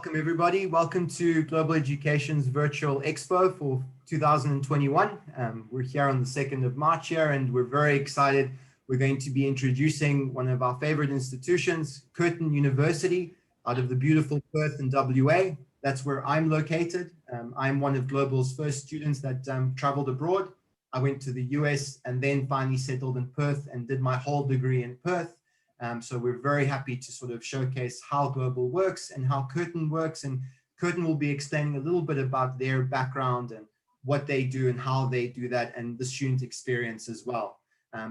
Welcome everybody. Welcome to Global Education's virtual Expo for 2021. We're here on the 2nd of March here and we're very excited. We're going to be introducing one of our favorite institutions, Curtin University, out of the beautiful Perth in WA. That's where I'm located. I'm one of Global's first students that traveled abroad. I went to the US and then finally settled in Perth and did my whole degree in Perth. So we're very happy to sort of showcase how Global works and how Curtin works. And Curtin will be explaining a little bit about their background and what they do and how they do that and the student experience as well.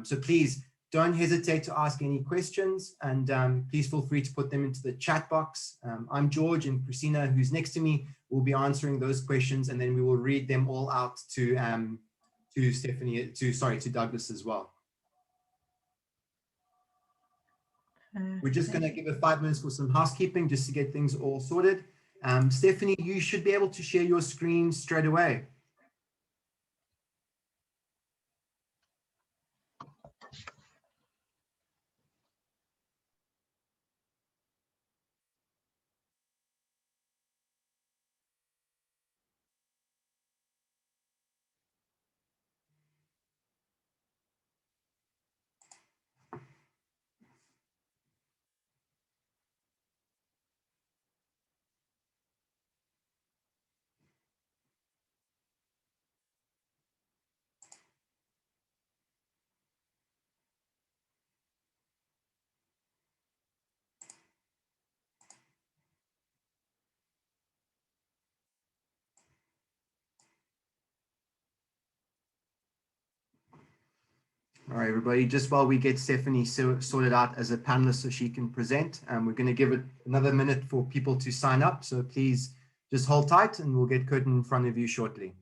So please don't hesitate to ask any questions and please feel free to put them into the chat box. I'm George and Christina, who's next to me, will be answering those questions and then we will read them all out to Douglas as well. We're just going to give it 5 minutes for some housekeeping just to get things all sorted. Stephanie, you should be able to share your screen straight away. All right, everybody, just while we get Stephanie sorted out as a panelist so she can present, we're going to give it another minute for people to sign up. So please just hold tight and we'll get Curtin in front of you shortly.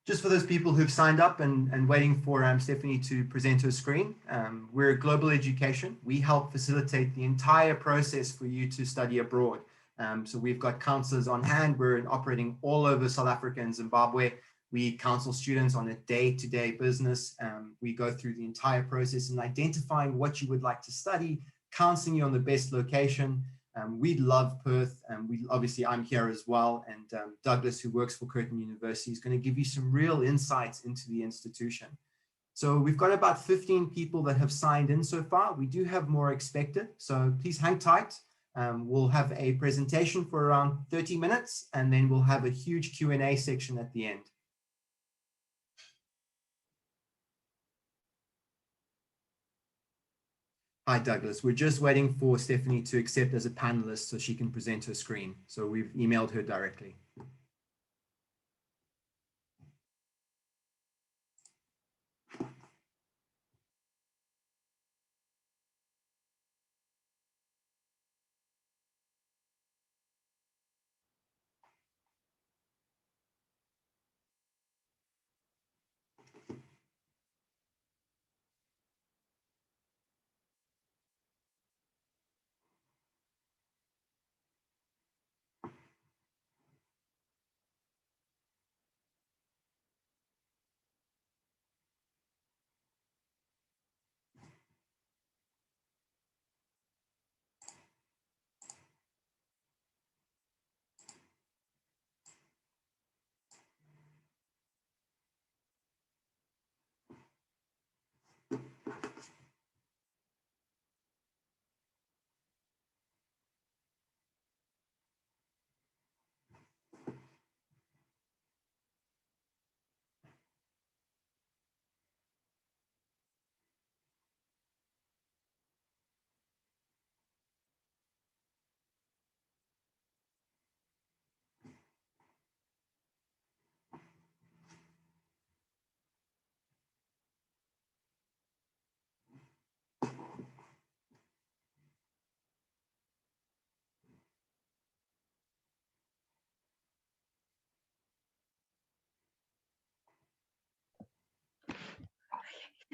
Just for those people who've signed up and waiting for Stephanie to present her screen, we're Global Education. We help facilitate the entire process for you to study abroad. So we've got counselors on hand. We're operating all over South Africa and Zimbabwe. We counsel students on a day-to-day business. We go through the entire process and identifying what you would like to study, counseling you on the best location. We love Perth, and I'm here as well, and Douglas, who works for Curtin University, is going to give you some real insights into the institution. So we've got about 15 people that have signed in so far. We do have more expected, so please hang tight. We'll have a presentation for around 30 minutes, and then we'll have a huge Q&A section at the end. Hi, Douglas. We're just waiting for Stephanie to accept as a panelist so she can present her screen. So we've emailed her directly.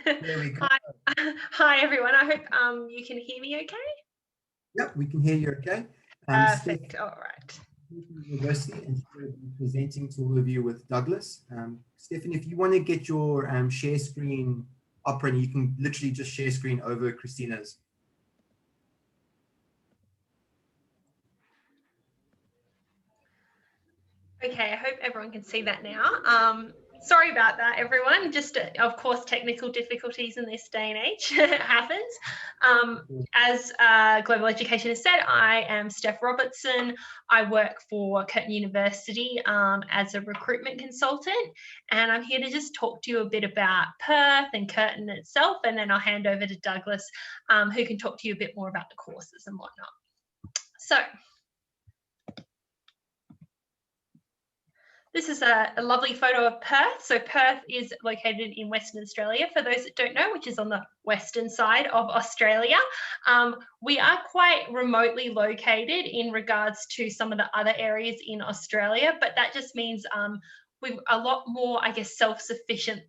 There we go. Hi, hi everyone. I hope you can hear me okay. Yep, we can hear you okay. Steph, Perfect. All right. Curtin University, and she'll be presenting to all of you with Douglas. Stefan, if you want to get your share screen up, and you can literally just share screen over Christina's. Okay, I hope everyone can see that now. Sorry about that, everyone. Just, of course, technical difficulties in this day and age. It happens. As Global Education has said, I am Steph Robertson. I work for Curtin University as a recruitment consultant, and I'm here to just talk to you a bit about Perth and Curtin itself, and then I'll hand over to Douglas, who can talk to you a bit more about the courses and whatnot. So, this is a lovely photo of Perth. So Perth is located in Western Australia, for those that don't know, which is on the western side of Australia. We are quite remotely located in regards to some of the other areas in Australia, but that just means we're a lot more, I guess, self-sufficient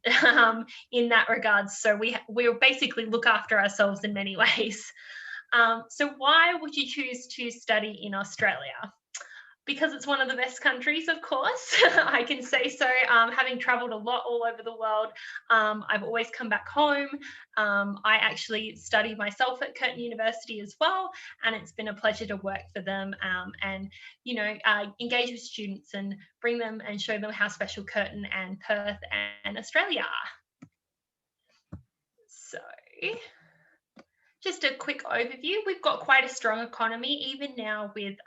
in that regard. So we basically look after ourselves in many ways. So why would you choose to study in Australia? Because it's one of the best countries, of course. I can say so. Having traveled a lot all over the world, I've always come back home. I actually studied myself at Curtin University as well, and it's been a pleasure to work for them and, you know, engage with students and bring them and show them how special Curtin and Perth and Australia are. So, just a quick overview. We've got quite a strong economy, even now with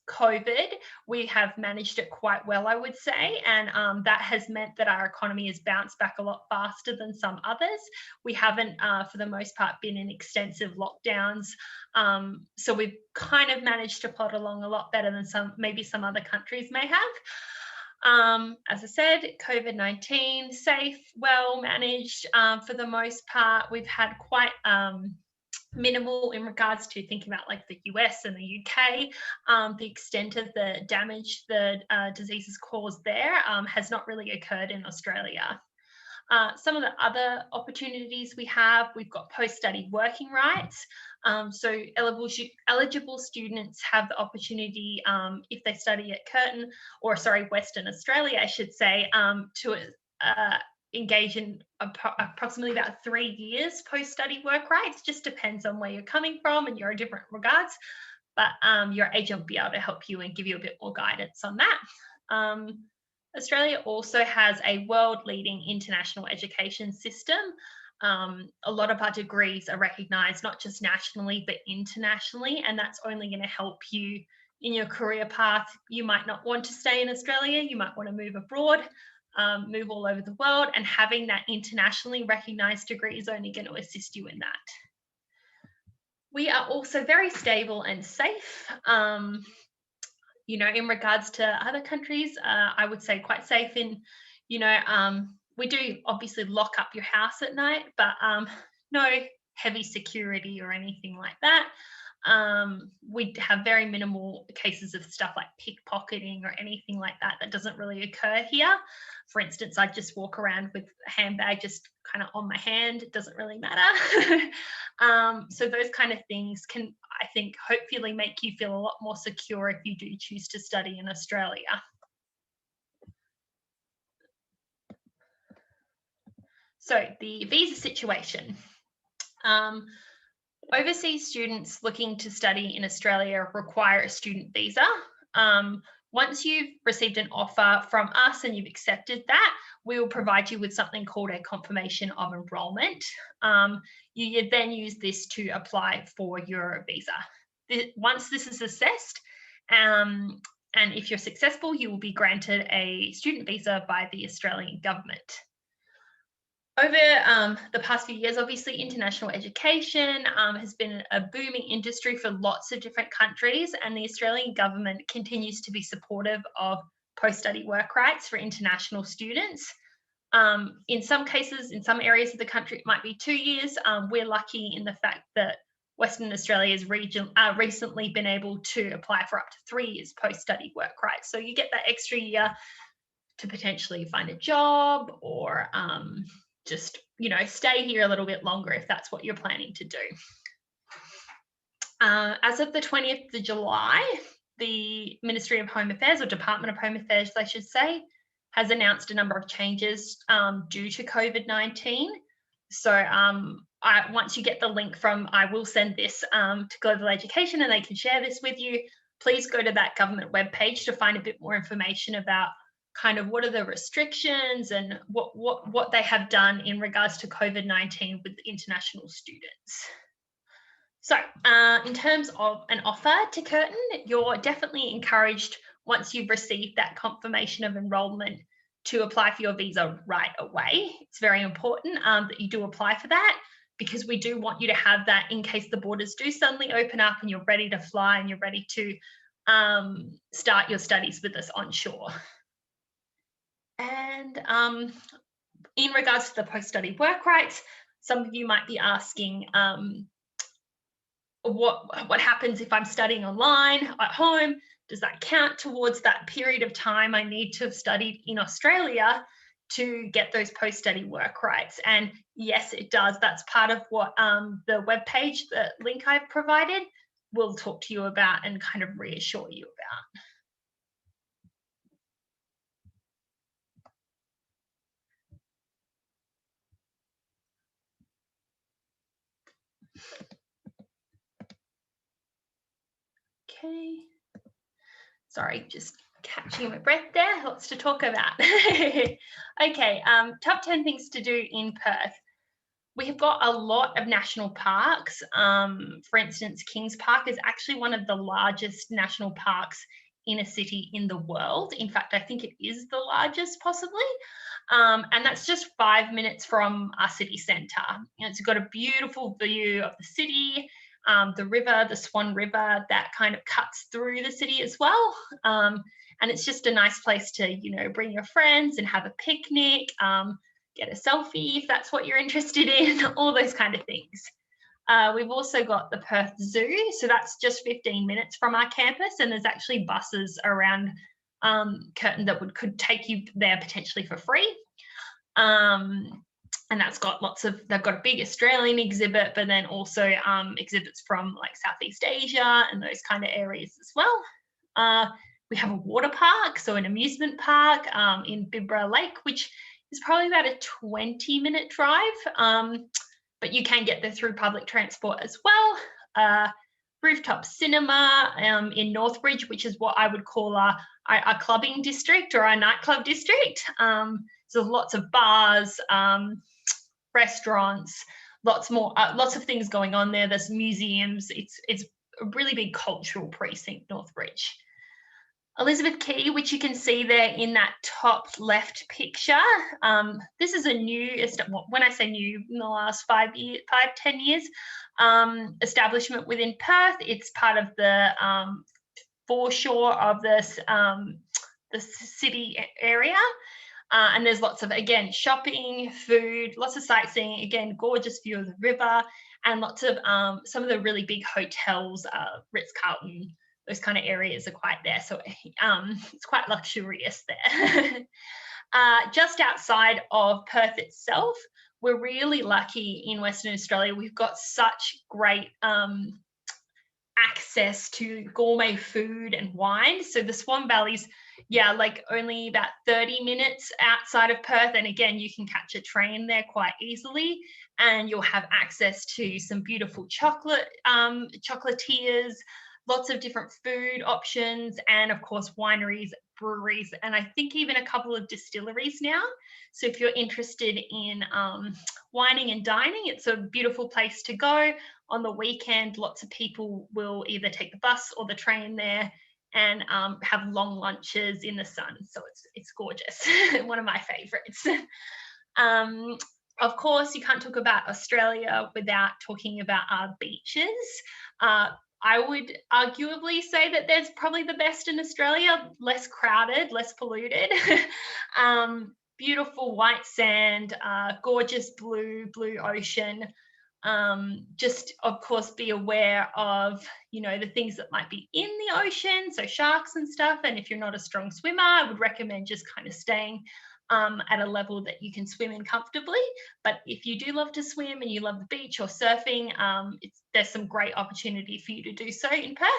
COVID. We have managed it quite well, I would say, and that has meant that our economy has bounced back a lot faster than some others. We haven't, for the most part, been in extensive lockdowns, so we've kind of managed to plod along a lot better than maybe some other countries may have. As I said, COVID-19, safe, well managed for the most part. We've had quite minimal in regards to thinking about like the US and the UK. The extent of the damage the diseases caused there has not really occurred in Australia. Some of the other opportunities we've got post-study working rights. So eligible students have the opportunity, if they study at Curtin, or sorry, Western Australia, I should say, to engage in approximately about 3 years post-study work rights. Just depends on where you're coming from and your different regards, but your agent will be able to help you and give you a bit more guidance on that. Australia also has a world-leading international education system. A lot of our degrees are recognised not just nationally but internationally, and that's only going to help you in your career path. You might not want to stay in Australia, you might want to move abroad, move all over the world, and having that internationally recognised degree is only going to assist you in that. We are also very stable and safe. You know, in regards to other countries, I would say quite safe in, you know, we do obviously lock up your house at night, but no heavy security or anything like that. We have very minimal cases of stuff like pickpocketing or anything like that. That doesn't really occur here. For instance, I just walk around with a handbag just kind of on my hand. It doesn't really matter. So those kind of things can, I think, hopefully make you feel a lot more secure if you do choose to study in Australia. So the visa situation. Overseas students looking to study in Australia require a student visa. Once you've received an offer from us and you've accepted that, we will provide you with something called a confirmation of enrolment. You then use this to apply for your visa. Once this is assessed, and if you're successful, you will be granted a student visa by the Australian government. Over the past few years, obviously, international education has been a booming industry for lots of different countries, and the Australian government continues to be supportive of post-study work rights for international students. In some cases, in some areas of the country, it might be 2 years. We're lucky in the fact that Western Australia has recently been able to apply for up to 3 years post-study work rights. So you get that extra year to potentially find a job or just, stay here a little bit longer if that's what you're planning to do. As of the 20th of July, the Ministry of Home Affairs, or Department of Home Affairs, I should say, has announced a number of changes due to COVID-19. So once you get the link I will send this to Global Education and they can share this with you. Please go to that government webpage to find a bit more information about kind of what are the restrictions and what they have done in regards to COVID-19 with international students. So in terms of an offer to Curtin, you're definitely encouraged, once you've received that confirmation of enrolment, to apply for your visa right away. It's very important that you do apply for that, because we do want you to have that in case the borders do suddenly open up and you're ready to fly and you're ready to start your studies with us onshore. And in regards to the post-study work rights, some of you might be asking, what happens if I'm studying online at home? Does that count towards that period of time I need to have studied in Australia to get those post-study work rights? And yes, it does. That's part of what the webpage, the link I've provided, will talk to you about and kind of reassure you about. Okay. Sorry, just catching my breath there. Lots to talk about. Okay, top 10 things to do in Perth. We have got a lot of national parks. For instance, Kings Park is actually one of the largest national parks in a city in the world. In fact, I think it is the largest possibly. And that's just 5 minutes from our city centre. It's got a beautiful view of the city, the river, the Swan River, that kind of cuts through the city as well. And it's just a nice place to, bring your friends and have a picnic, get a selfie if that's what you're interested in, all those kind of things. We've also got the Perth Zoo, so that's just 15 minutes from our campus, and there's actually buses around Curtin that could take you there potentially for free. And that's got they've got a big Australian exhibit, but then also exhibits from like Southeast Asia and those kind of areas as well. We have a water park, so an amusement park in Bibra Lake, which is probably about a 20-minute drive, but you can get there through public transport as well. Rooftop cinema in Northbridge, which is what I would call our clubbing district or our nightclub district. So lots of bars, restaurants, lots of things going on there. There's museums. It's a really big cultural precinct, Northbridge. Elizabeth Quay, which you can see there in that top left picture. This is a new, when I say new, in the last 10 years, establishment within Perth. It's part of the foreshore of the city area. And there's lots of, again, shopping, food, lots of sightseeing, again, gorgeous view of the river, and lots of some of the really big hotels, Ritz-Carlton, those kind of areas are quite there. So it's quite luxurious there. Just outside of Perth itself, we're really lucky in Western Australia. We've got such great access to gourmet food and wine. So the Swan Valley's, like only about 30 minutes outside of Perth. And again, you can catch a train there quite easily, and you'll have access to some beautiful chocolatiers, lots of different food options, and of course wineries, breweries, and I think even a couple of distilleries now. So if you're interested in wining and dining, it's a beautiful place to go. On the weekend, lots of people will either take the bus or the train there and have long lunches in the sun. So it's gorgeous. One of my favorites. Of course, you can't talk about Australia without talking about our beaches. I would arguably say that there's probably the best in Australia, less crowded, less polluted. Beautiful white sand, gorgeous blue ocean. Just, of course, be aware of, the things that might be in the ocean, so sharks and stuff. And if you're not a strong swimmer, I would recommend just kind of staying at a level that you can swim in comfortably. But if you do love to swim and you love the beach or surfing, there's some great opportunity for you to do so in Perth.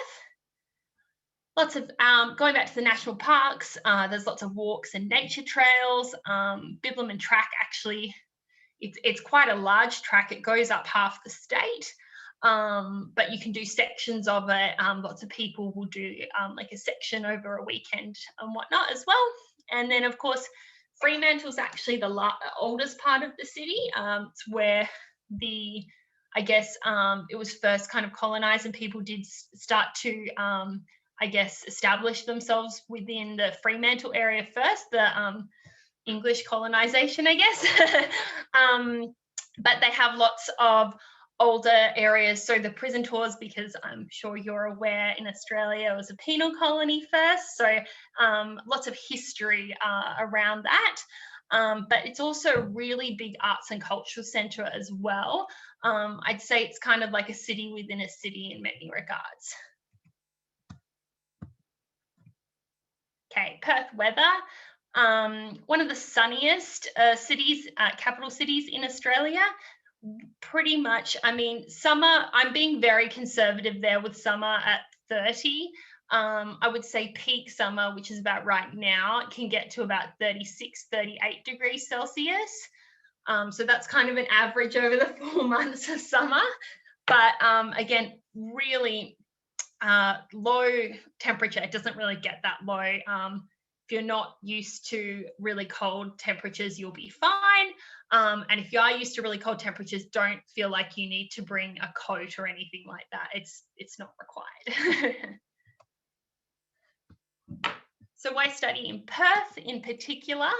Lots of, going back to the national parks, there's lots of walks and nature trails. Bibbulmun Track, actually, it's quite a large track. It goes up half the state, but you can do sections of it. Lots of people will do like a section over a weekend and whatnot as well. And then, of course, Fremantle's actually the oldest part of the city. It's where I guess it was first kind of colonized, and people did start to I guess establish themselves within the Fremantle area first, the English colonization, I guess. But they have lots of older areas. So the prison tours, because I'm sure you're aware, in Australia it was a penal colony first. So lots of history around that. But it's also a really big arts and cultural centre as well. I'd say it's kind of like a city within a city in many regards. Okay, Perth weather. One of the sunniest cities, capital cities in Australia. Pretty much, I mean, summer, I'm being very conservative there with summer at 30. I would say peak summer, which is about right now, it can get to about 36, 38 degrees Celsius. So that's kind of an average over the 4 months of summer. But again, really low temperature. It doesn't really get that low. If you're not used to really cold temperatures, you'll be fine. And if you are used to really cold temperatures, don't feel like you need to bring a coat or anything like that. It's not required. So why study in Perth in particular?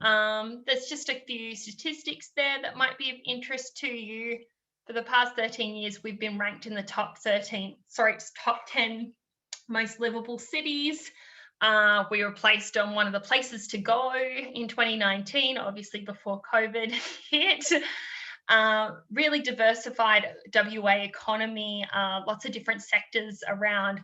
There's just a few statistics there that might be of interest to you. For the past 13 years, we've been ranked in the top 10 most livable cities. We were placed on one of the places to go in 2019, obviously before COVID hit. Really diversified WA economy, lots of different sectors around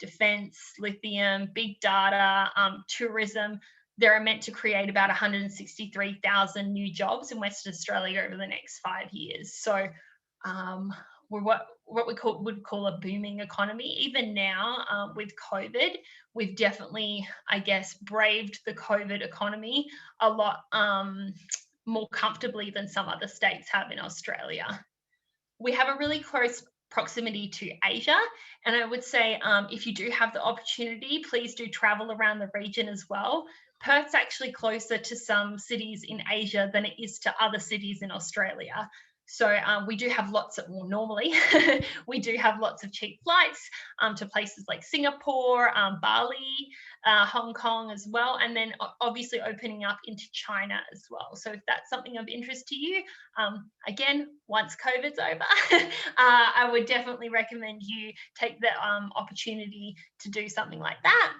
defence, lithium, big data, tourism. They're meant to create about 163,000 new jobs in Western Australia over the next 5 years. So we're what we would call a booming economy. Even now, with COVID, we've definitely, I guess, braved the COVID economy a lot more comfortably than some other states have in Australia. We have a really close proximity to Asia, and I would say if you do have the opportunity, please do travel around the region as well. Perth's actually closer to some cities in Asia than it is to other cities in Australia. So we do have lots of, well, normally we do have lots of cheap flights to places like Singapore, Bali, Hong Kong as well, and then obviously opening up into China as well. So if that's something of interest to you, again, once COVID's over, I would definitely recommend you take the opportunity to do something like that.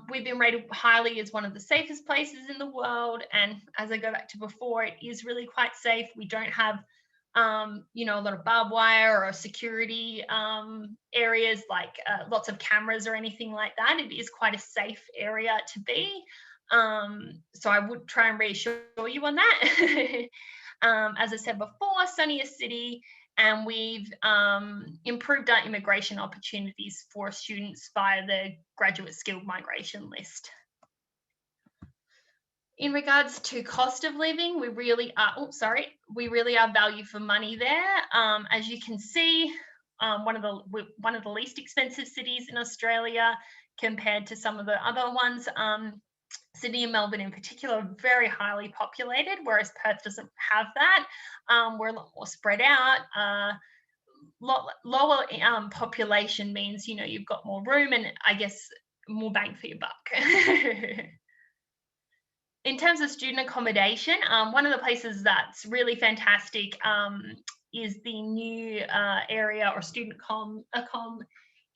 We've been rated highly as one of the safest places in the world, and as I go back to before, it is really quite safe. We don't have a lot of barbed wire or security areas like lots of cameras or anything like that. It is quite a safe area to be, so I would try and reassure you on that. As I said before, sunniest city, and we've improved our immigration opportunities for students via the graduate skilled migration list. In regards to cost of living, we really are value for money there. As you can see, one of the least expensive cities in Australia compared to some of the other ones. Sydney and Melbourne in particular are very highly populated, whereas Perth doesn't have that. We're a lot more spread out. Lower population means, you've got more room and I guess more bang for your buck. In terms of student accommodation, one of the places that's really fantastic is the new area or student accom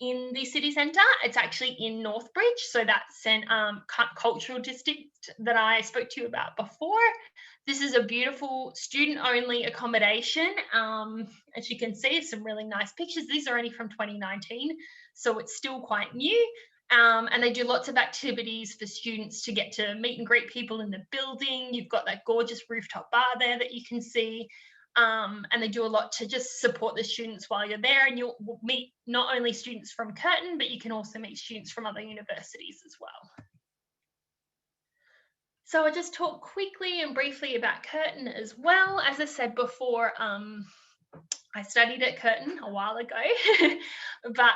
in the city centre. It's actually in Northbridge, so that's an cultural district that I spoke to you about before. This is a beautiful student-only accommodation. As you can see, some really nice pictures. These are only from 2019, so it's still quite new. And they do lots of activities for students to get to meet and greet people in the building. You've got that gorgeous rooftop bar there that you can see. And they do a lot to just support the students while you're there. And you'll meet not only students from Curtin, but you can also meet students from other universities as well. So I'll just talk quickly and briefly about Curtin as well. As I said before, I studied at Curtin a while ago, but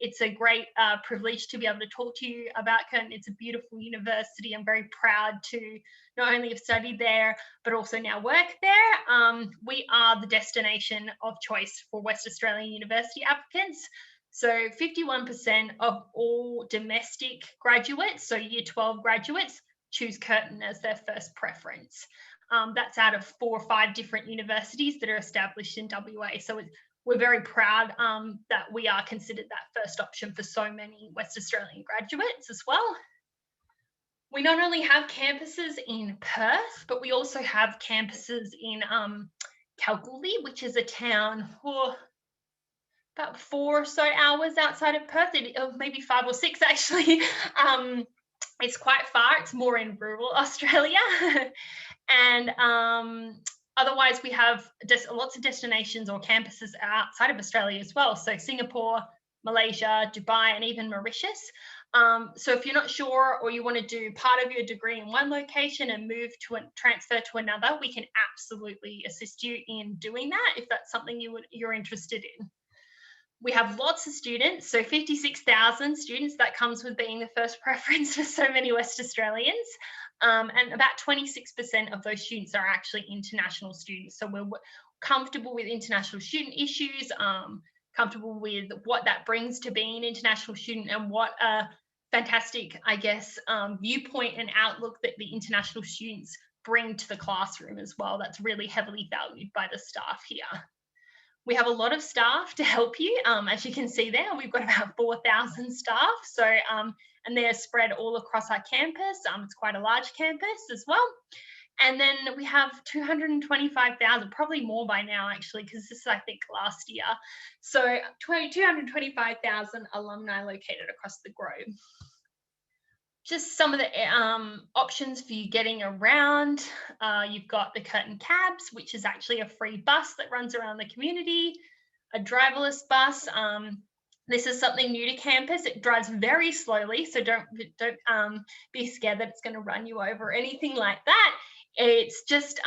it's a great privilege to be able to talk to you about Curtin. It's a beautiful university. I'm very proud to not only have studied there, but also now work there. We are the destination of choice for West Australian university applicants. So 51% of all domestic graduates, so year 12 graduates, choose Curtin as their first preference. That's out of 4 or 5 different universities that are established in WA. So we're very proud that we are considered that first option for so many West Australian graduates as well. We not only have campuses in Perth, but we also have campuses in Kalgoorlie, which is a town about 4 or so hours outside of Perth, maybe 5 or 6 actually. It's quite far. It's more in rural Australia. And otherwise, we have lots of destinations or campuses outside of Australia as well. So Singapore, Malaysia, Dubai, and even Mauritius. So if you're not sure or you want to do part of your degree in one location and move to transfer to another, we can absolutely assist you in doing that if that's something you're interested in. We have lots of students, so 56,000 students. That comes with being the first preference for so many West Australians. And about 26% of those students are actually international students. So we're comfortable with international student issues, comfortable with what that brings to being an international student, and what a fantastic, I guess, viewpoint and outlook that the international students bring to the classroom as well. That's really heavily valued by the staff here. We have a lot of staff to help you. As you can see there, we've got about 4,000 staff. So, and they're spread all across our campus. It's quite a large campus as well. And then we have 225,000, probably more by now actually, because this is, I think, last year. So 225,000 alumni located across the globe. Just some of the options for you getting around. You've got the Curtin Cabs, which is actually a free bus that runs around the community, a driverless bus. This is something new to campus. It drives very slowly, so don't be scared that it's going to run you over or anything like that. It's just,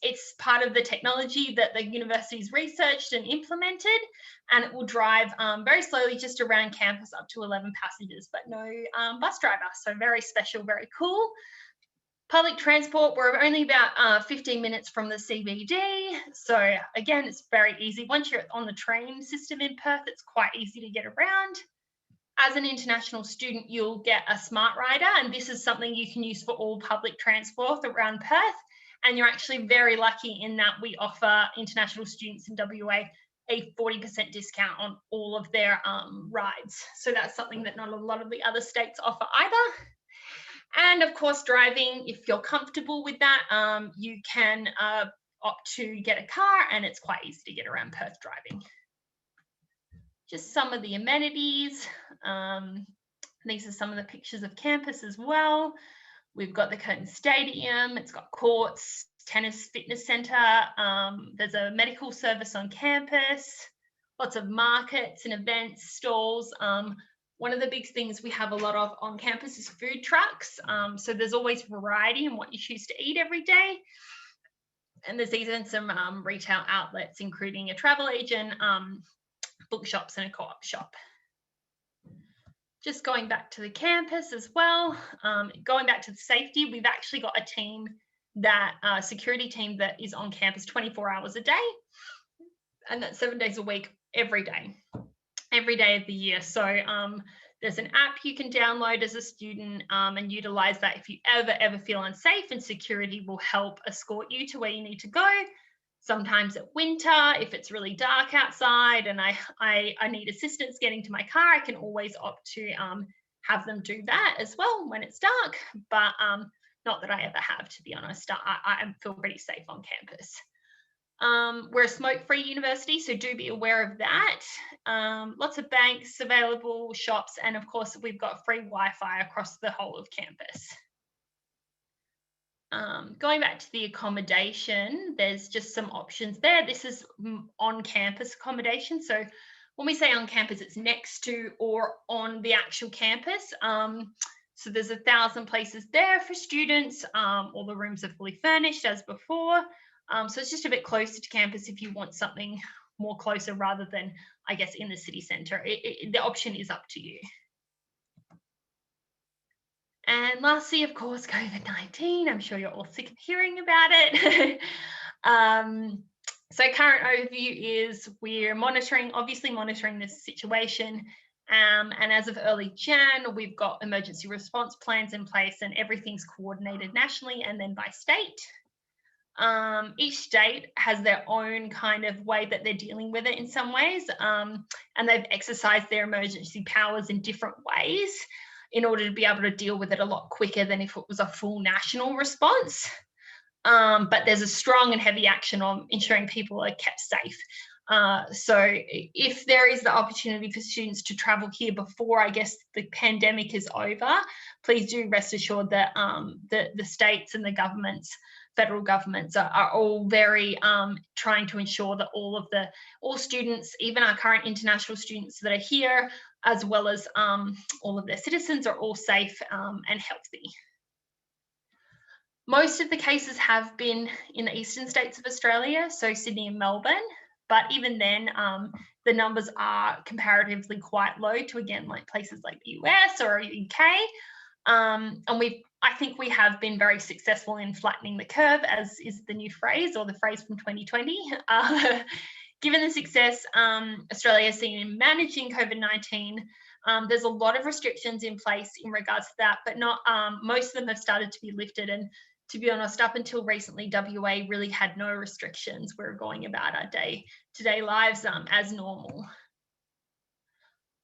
it's part of the technology that the university's researched and implemented, and it will drive very slowly just around campus up to 11 passengers, but no bus driver. So very special, very cool. Public transport, we're only about 15 minutes from the CBD. So again, it's very easy. Once you're on the train system in Perth, it's quite easy to get around. As an international student, you'll get a smart rider, and this is something you can use for all public transport around Perth. And you're actually very lucky in that we offer international students in WA a 40% discount on all of their rides. So that's something that not a lot of the other states offer either. And of course, driving, if you're comfortable with that, you can opt to get a car, and it's quite easy to get around Perth driving. Just some of the amenities. These are some of the pictures of campus as well. We've got the Curtin Stadium. It's got courts, tennis fitness centre. There's a medical service on campus. Lots of markets and events, stalls. One of the big things we have a lot of on campus is food trucks. So there's always variety in what you choose to eat every day. And there's even some retail outlets, including a travel agent, bookshops, and a co-op shop. Just going back to the campus as well, going back to the safety, we've actually got a team that, security team that is on campus 24 hours a day, and that's 7 days a week, every day of the year. So there's an app you can download as a student and utilize that if you ever feel unsafe, and security will help escort you to where you need to go. Sometimes at winter, if it's really dark outside and I need assistance getting to my car, I can always opt to have them do that as well when it's dark, but not that I ever have, to be honest. I feel pretty safe on campus. We're a smoke-free university, so do be aware of that. Lots of banks available, shops, and of course, we've got free Wi-Fi across the whole of campus. Going back to the accommodation, there's just some options there. This is on-campus accommodation. So when we say on campus, it's next to or on the actual campus. So there's 1,000 places there for students. All the rooms are fully furnished as before. So it's just a bit closer to campus if you want something more closer rather than, I guess, in the city centre. The option is up to you. And lastly, of course, COVID-19. I'm sure you're all sick of hearing about it. So current overview is we're obviously monitoring this situation. And as of early Jan, we've got emergency response plans in place and everything's coordinated nationally and then by state. Each state has their own kind of way that they're dealing with it in some ways. And they've exercised their emergency powers in different ways in order to be able to deal with it a lot quicker than if it was a full national response. But there's a strong and heavy action on ensuring people are kept safe. So if there is the opportunity for students to travel here before, I guess, the pandemic is over, please do rest assured that the states and the governments, federal governments are all very trying to ensure that all students, even our current international students that are here, as well as all of their citizens, are all safe and healthy. Most of the cases have been in the eastern states of Australia, so Sydney and Melbourne, but even then, the numbers are comparatively quite low to, again, like places like the US or UK. And I think we have been very successful in flattening the curve, as is the new phrase, or the phrase from 2020. Given the success Australia has seen in managing COVID-19, there's a lot of restrictions in place in regards to that, but not most of them have started to be lifted. And to be honest, up until recently, WA really had no restrictions. We're going about our day-to-day lives as normal.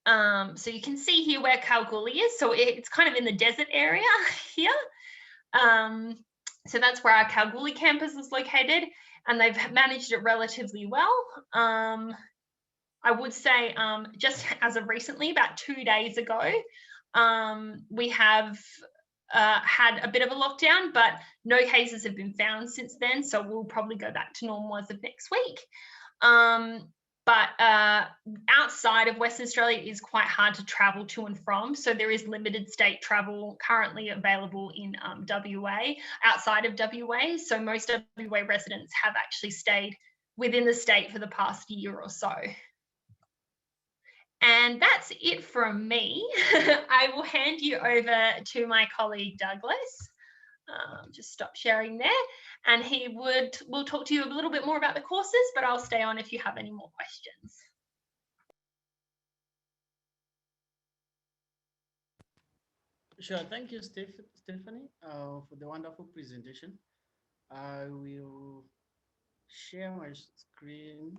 So you can see here where Kalgoorlie is. So it's kind of in the desert area here. So that's where our Kalgoorlie campus is located, and they've managed it relatively well. I would say just as of recently, about 2 days ago, we have had a bit of a lockdown, but no cases have been found since then. So we'll probably go back to normal as of next week. But outside of Western Australia, it is quite hard to travel to and from. So there is limited state travel currently available in WA, outside of WA. So most WA residents have actually stayed within the state for the past year or so. And that's it from me. I will hand you over to my colleague, Douglas. Just stop sharing there. And he will talk to you a little bit more about the courses, but I'll stay on if you have any more questions. Sure, thank you, Stephanie, for the wonderful presentation. I will share my screen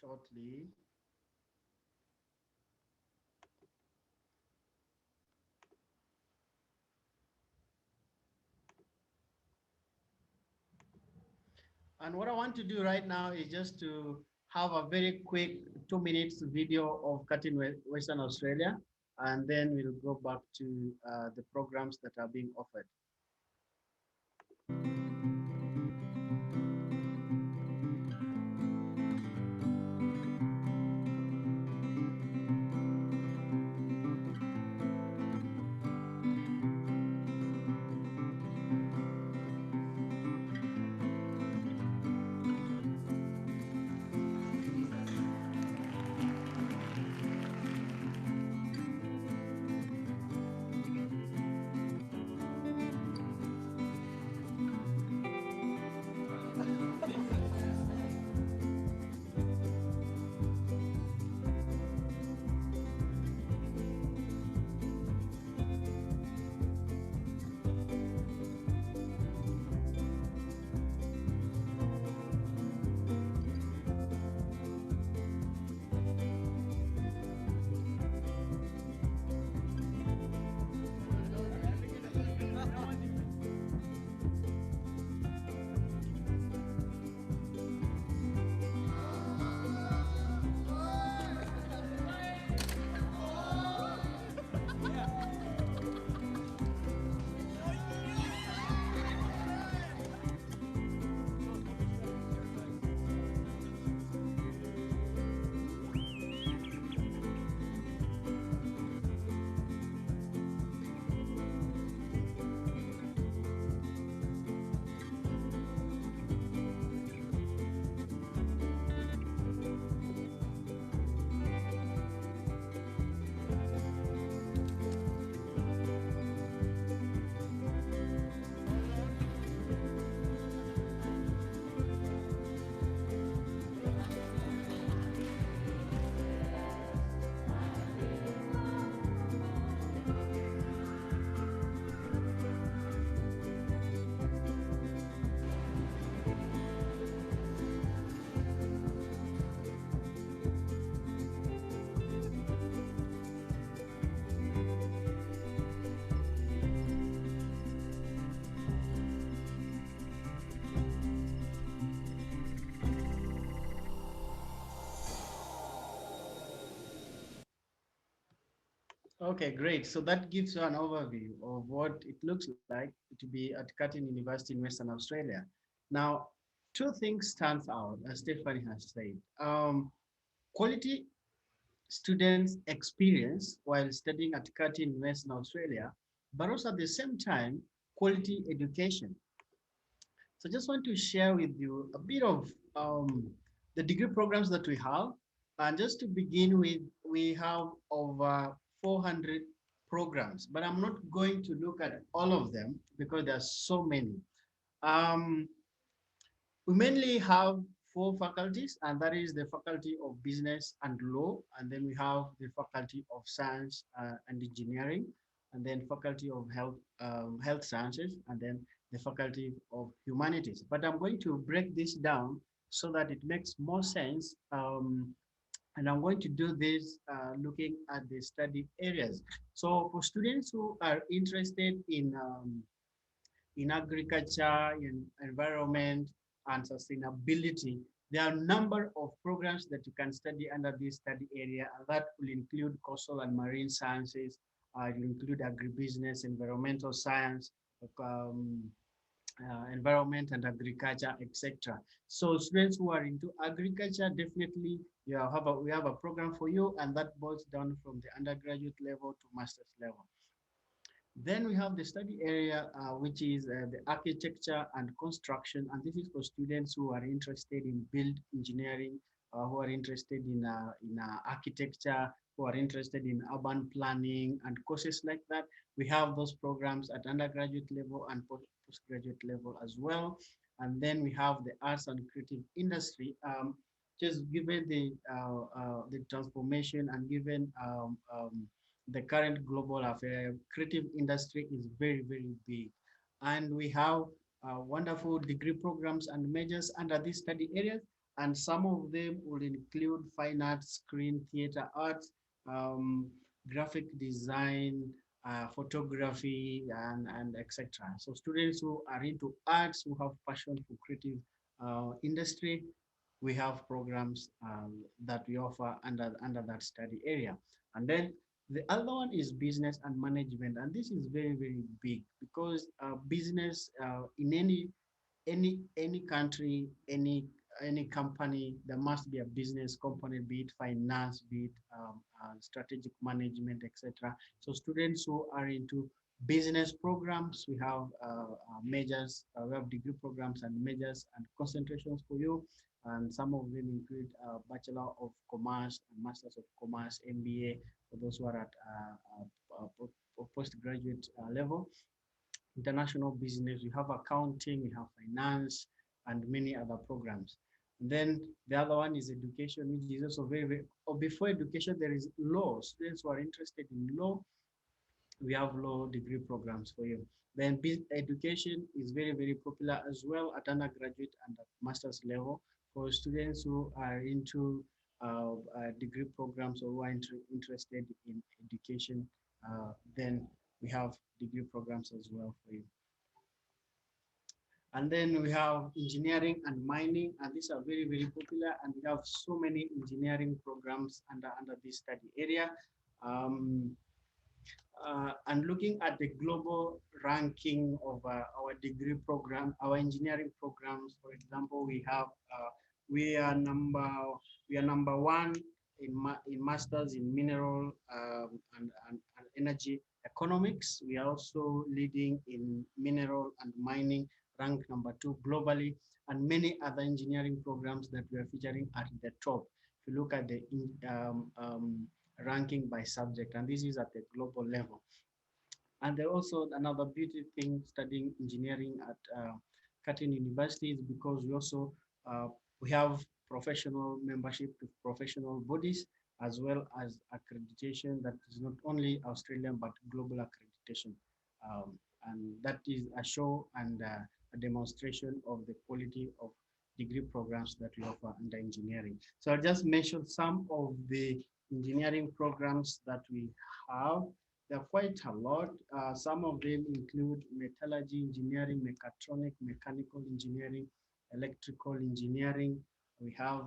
shortly. And what I want to do right now is just to have a very quick 2 minutes video of Curtin Western Australia, and then we'll go back to the programs that are being offered. Okay, great. So that gives you an overview of what it looks like to be at Curtin University in Western Australia. Now, two things stands out, as Stephanie has said. Quality students experience while studying at Curtin in Western Australia, but also at the same time, quality education. So just want to share with you a bit of the degree programs that we have. And just to begin with, we have over 400 programs, but I'm not going to look at all of them because there are so many. Um, we mainly have four faculties, and that is the Faculty of Business and Law, and then we have the Faculty of Science and Engineering, and then Faculty of Health Sciences, and then the Faculty of Humanities. But I'm going to break this down so that it makes more sense. And I'm going to do this looking at the study areas. So for students who are interested in agriculture, in environment, and sustainability. There are a number of programs that you can study under this study area, and that will include coastal and marine sciences, it will include agribusiness, environmental science, um, environment and agriculture, etc. So students who are into agriculture, definitely we have a program for you, and that boils down from the undergraduate level to master's level. Then we have the study area, which is the architecture and construction. And this is for students who are interested in build engineering, who are interested in architecture, who are interested in urban planning and courses like that. We have those programs at undergraduate level and postgraduate level as well. And then we have the arts and creative industry. Just given the transformation and given the current global affair, creative industry is very, very big. And we have wonderful degree programs and majors under these study areas. And some of them will include fine arts, screen, theater arts, um, graphic design, photography, and etc. So students who are into arts, who have passion for creative industry, we have programs that we offer under that study area. And then the other one is business and management, and this is very, very big because business in any country, any company, there must be a business component, be it finance, be it strategic management, etc. So students who are into business programs, we have majors, we have degree programs and majors and concentrations for you. And some of them include Bachelor of Commerce and Masters of Commerce, MBA, for those who are at postgraduate level. International business, we have accounting, we have finance, and many other programs. And then the other one is education, which is also very, very, or before education, there is law. Students who are interested in law, we have law degree programs for you. Then education is very, very popular as well at undergraduate and at master's level for students who are into degree programs or who are interested in education. Then we have degree programs as well for you. And then we have engineering and mining, and these are very, very popular. And we have so many engineering programs under this study area. And looking at the global ranking of our degree program, our engineering programs, for example, we are number one in masters in mineral and energy economics. We are also leading in mineral and mining, ranked number 2 globally, and many other engineering programs that we are featuring at the top. If you look at the ranking by subject, and this is at the global level. And there also another beauty thing studying engineering at Curtin University is because we also we have professional membership to professional bodies as well as accreditation that is not only Australian but global accreditation. And that is a show and a demonstration of the quality of degree programs that we offer under engineering. So I'll just mention some of the engineering programs that we have. There are quite a lot. Some of them include metallurgy engineering, mechatronic, mechanical engineering, electrical engineering. We have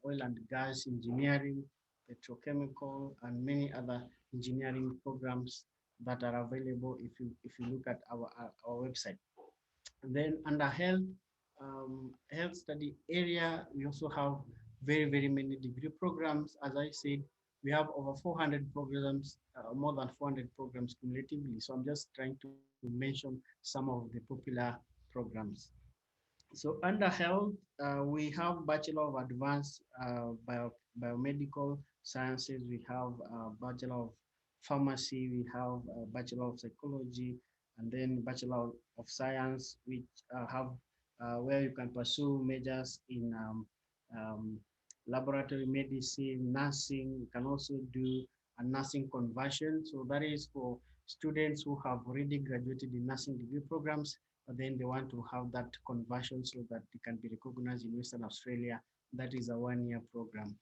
oil and gas engineering, petrochemical, and many other engineering programs that are available if you look at our website. And then under health study area, we also have very many degree programs. As I said, we have over 400 programs, more than 400 programs cumulatively. So I'm just trying to mention some of the popular programs. So under health, we have Bachelor of Advanced Biomedical Sciences, we have Bachelor of Pharmacy, we have Bachelor of Psychology, and then Bachelor of Science, which have where you can pursue majors in laboratory medicine, nursing. You can also do a nursing conversion. So that is for students who have already graduated in nursing degree programs, but then they want to have that conversion so that they can be recognized in Western Australia. That is a 1-year program.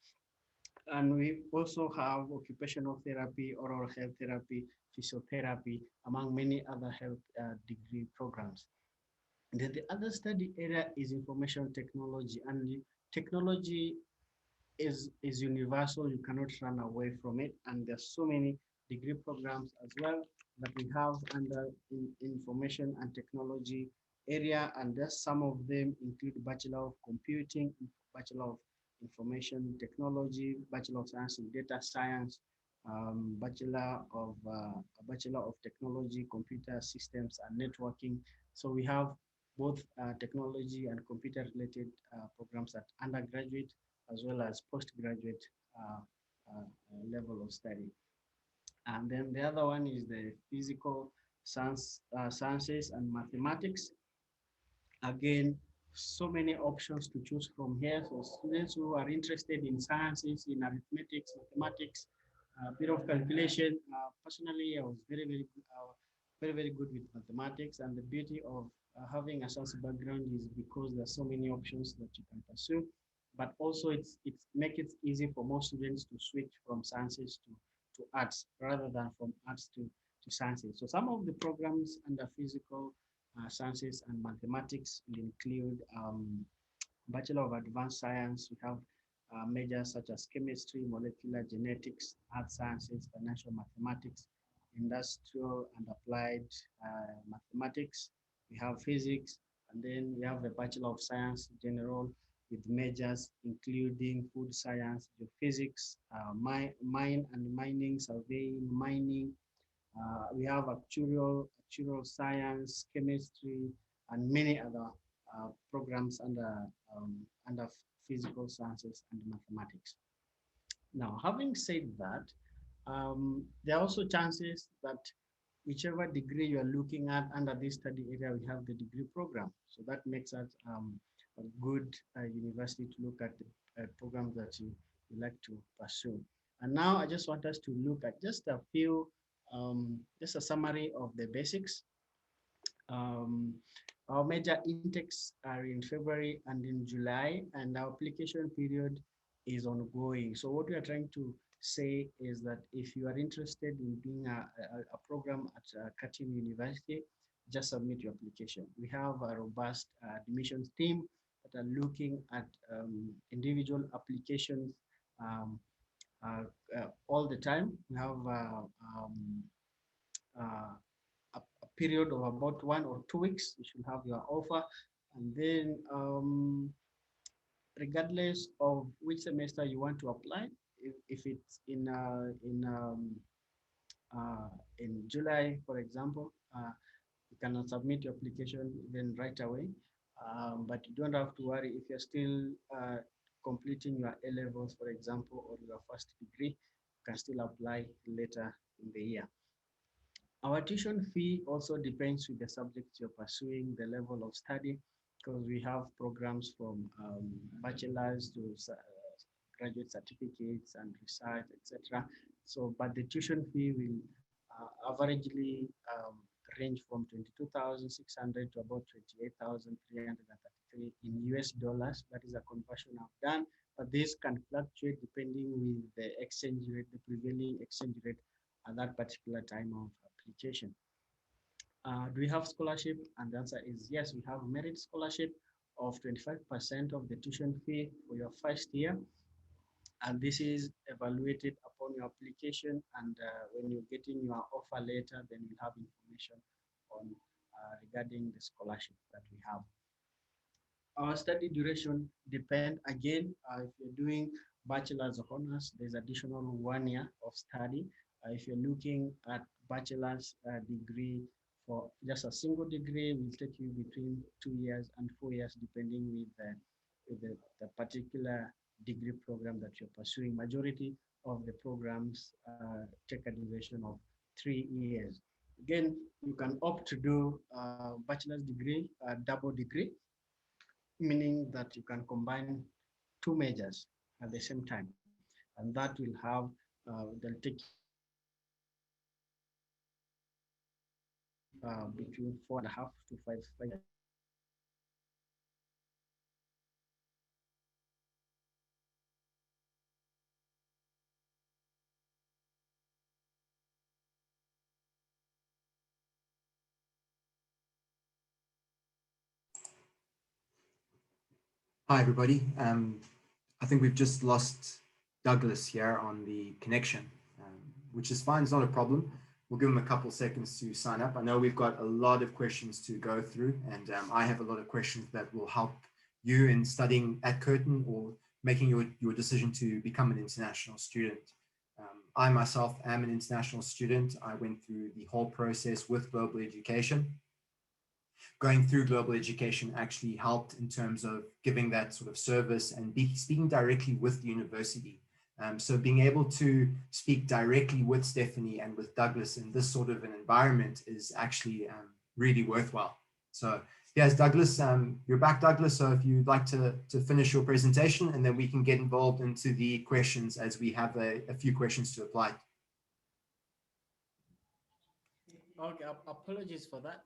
And we also have occupational therapy, oral health therapy, physiotherapy, among many other health degree programs. And then the other study area is information technology, and technology is universal. You cannot run away from it. And there's so many degree programs as well that we have under information and technology area. And there's some of them include Bachelor of Computing, Bachelor of Information Technology, Bachelor of Science in Data Science, Bachelor of Technology, Computer Systems and Networking. So we have both technology and computer related programs at undergraduate as well as postgraduate level of study. And then the other one is the physical sciences and mathematics. Again, so many options to choose from here. So students who are interested in sciences, in arithmetics, mathematics, a bit of calculation. Personally, I was very good with mathematics, and the beauty of having a science background is because there's so many options that you can pursue, but also it's make it easy for most students to switch from sciences to arts rather than from arts to sciences. So some of the programs under physical sciences and mathematics will include Bachelor of Advanced Science. We have majors such as chemistry, molecular genetics, earth sciences, financial mathematics, industrial and applied mathematics. We have physics, and then we have the Bachelor of Science General with majors including food science, geophysics, mine and mining, surveying, mining. We have actuarial science, chemistry, and many other programs under physical sciences and mathematics. Now, having said that, there are also chances that whichever degree you are looking at under this study area, we have the degree program. So that makes it a good university to look at the programs that you like to pursue. And now I just want us to look at just a few, just a summary of the basics. Our major intakes are in February and in July, and our application period is ongoing. So what we are trying to say is that if you are interested in doing a program at Curtin University, just submit your application. We have a robust admissions team that are looking at individual applications all the time. We have a period of about 1 or 2 weeks. You should have your offer, and then regardless of which semester you want to apply, if it's in July, for example, you can submit your application then right away. But you don't have to worry if you're still completing your A levels, for example, or your first degree, you can still apply later in the year. Our tuition fee also depends with the subjects you're pursuing, the level of study, because we have programs from bachelor's to graduate certificates and research, etc. So, but the tuition fee will averagely range from 22,600 to about 28,333 in US dollars. That is a conversion I've done, but this can fluctuate depending with the exchange rate, the prevailing exchange rate at that particular time of application. Do we have scholarship? And the answer is yes, we have merit scholarship of 25% of the tuition fee for your first year. And this is evaluated upon on your application, and when you're getting your offer letter, then you'll have information on regarding the scholarship that we have. Our study duration depend again, if you're doing bachelor's of honors, there's additional 1 year of study. If you're looking at bachelor's degree for just a single degree, will take you between 2 years and 4 years, depending with the particular degree program that you're pursuing. Majority of the programs take a duration of 3 years. Again, you can opt to do bachelor's degree, double degree, meaning that you can combine two majors at the same time, and that will have they'll take you between 4.5 to 5 years. Hi, everybody. I think we've just lost Douglas here on the connection, which is fine. It's not a problem. We'll give him a couple seconds to sign up. I know we've got a lot of questions to go through, and I have a lot of questions that will help you in studying at Curtin or making your decision to become an international student. I myself am an international student. I went through the whole process with global education. Going through global education actually helped in terms of giving that sort of service and speaking directly with the university. So being able to speak directly with Stephanie and with Douglas in this sort of an environment is actually really worthwhile. So yes, Douglas, you're back, Douglas. So if you'd like to finish your presentation, and then we can get involved into the questions as we have a few questions to apply. Okay, apologies for that.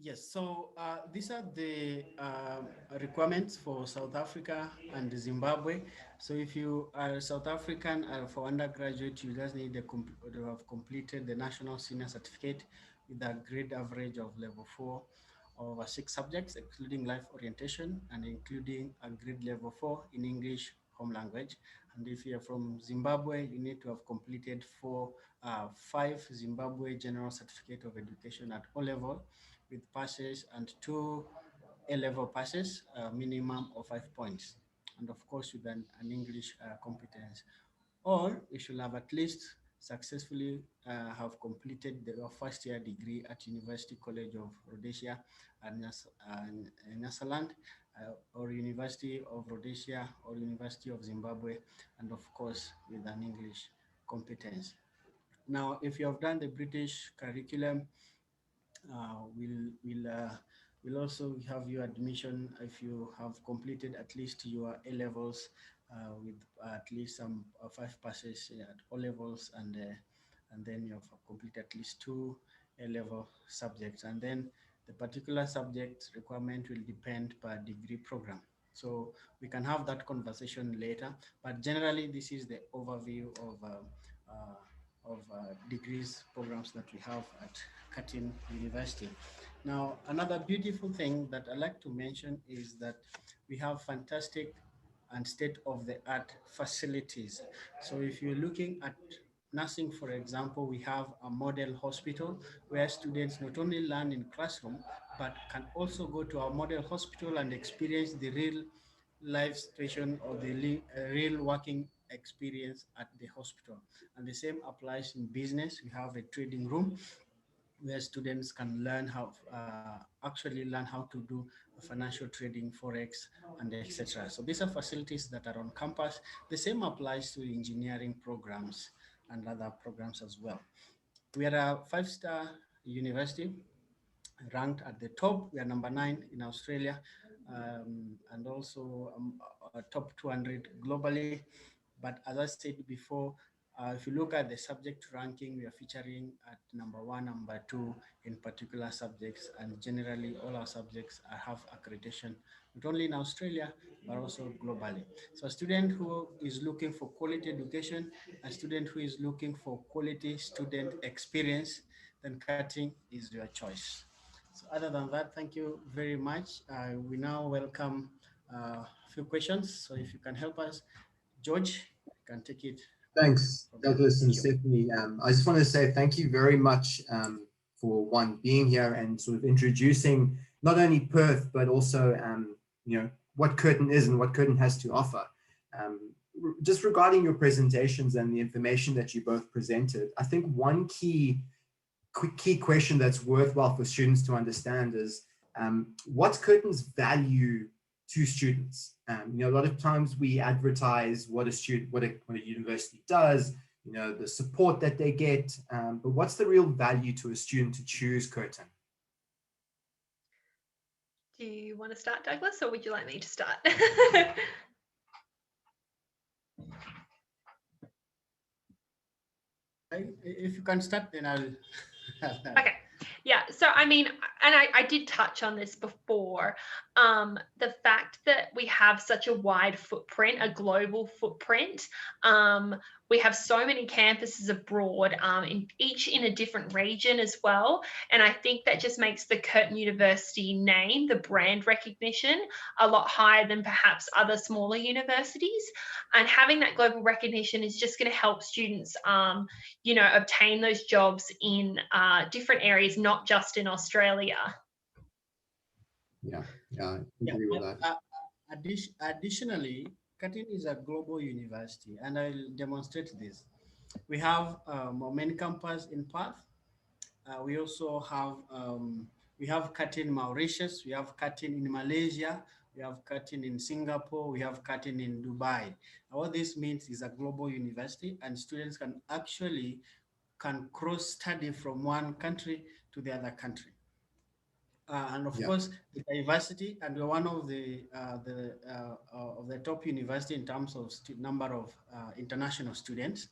Yes, so these are the requirements for South Africa and Zimbabwe. So if you are South African for undergraduate, you just need to have completed the National Senior Certificate with a grade average of level 4 over 6 subjects, including life orientation and including a grade level 4 in English home language. And if you're from Zimbabwe, you need to have completed 5 Zimbabwe General Certificate of Education at O level with passes and 2 A-level passes, minimum of 5 points, and of course with an English competence. Or you should have at least successfully have completed your first year degree at University College of Rhodesia and Nyasaland, or University of Rhodesia or University of Zimbabwe, and of course with an English competence. Now, if you have done the British curriculum, we'll also have your admission if you have completed at least your A levels with at least some 5 passes at O levels, and then you have completed at least 2 A level subjects, and then the particular subject requirement will depend per degree program. So we can have that conversation later, but generally this is the overview of degrees programs that we have at Curtin University. Now, another beautiful thing that I like to mention is that we have fantastic and state-of-the-art facilities. So if you're looking at nursing, for example, we have a model hospital where students not only learn in classroom, but can also go to our model hospital and experience the real life situation or the real working experience at the hospital. And the same applies in business. We have a trading room where students can learn how actually learn how to do financial trading, forex, and etc. So these are facilities that are on campus. The same applies to engineering programs and other programs as well. We are a 5-star university ranked at the top. We are number 9 in Australia, and also top 200 globally. But as I said before, if you look at the subject ranking, we are featuring at number 1, number 2 in particular subjects, and generally all our subjects have accreditation, not only in Australia, but also globally. So a student who is looking for quality education, a student who is looking for quality student experience, then Curtin is your choice. So other than that, thank you very much. We now welcome a few questions. So if you can help us, George, can take it. Thanks, Douglas and Stephanie. I just want to say thank you very much for one, being here and sort of introducing not only Perth, but also, what Curtin is and what Curtin has to offer. Just regarding your presentations and the information that you both presented, I think one key question that's worthwhile for students to understand is what's Curtin's value to students? A lot of times we advertise what a university does, the support that they get, but what's the real value to a student to choose Curtin? Do you want to start, Douglas, or would you like me to start? If you can start, then I'll. Okay. Yeah. So, I mean, and I did touch on this before, the fact that we have such a wide footprint, a global footprint. We have so many campuses abroad, each in a different region as well. And I think that just makes the Curtin University name, the brand recognition, a lot higher than perhaps other smaller universities. And having that global recognition is just going to help students, obtain those jobs in different areas, not just in Australia. Yeah, I agree with that. Additionally, Curtin is a global university, and I'll demonstrate this. We have main campus in Perth. We also have Curtin Mauritius, we have Curtin in Malaysia, we have Curtin in Singapore, we have Curtin in Dubai. And what this means is a global university, and students can cross study from one country to the other country. And of course, the diversity, and we're one of the top university in terms of number of international students,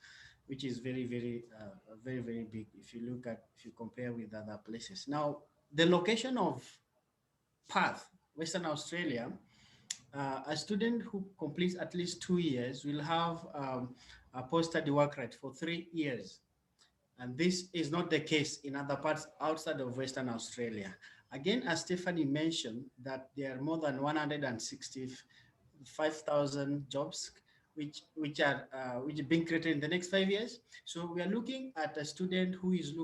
which is very, very, very big if you compare with other places. Now, the location of Perth, Western Australia, a student who completes at least 2 years will have a post-study work right for 3 years. And this is not the case in other parts outside of Western Australia. Again, as Stephanie mentioned, that there are more than 165,000 jobs which are being created in the next 5 years. So we are looking at a student who is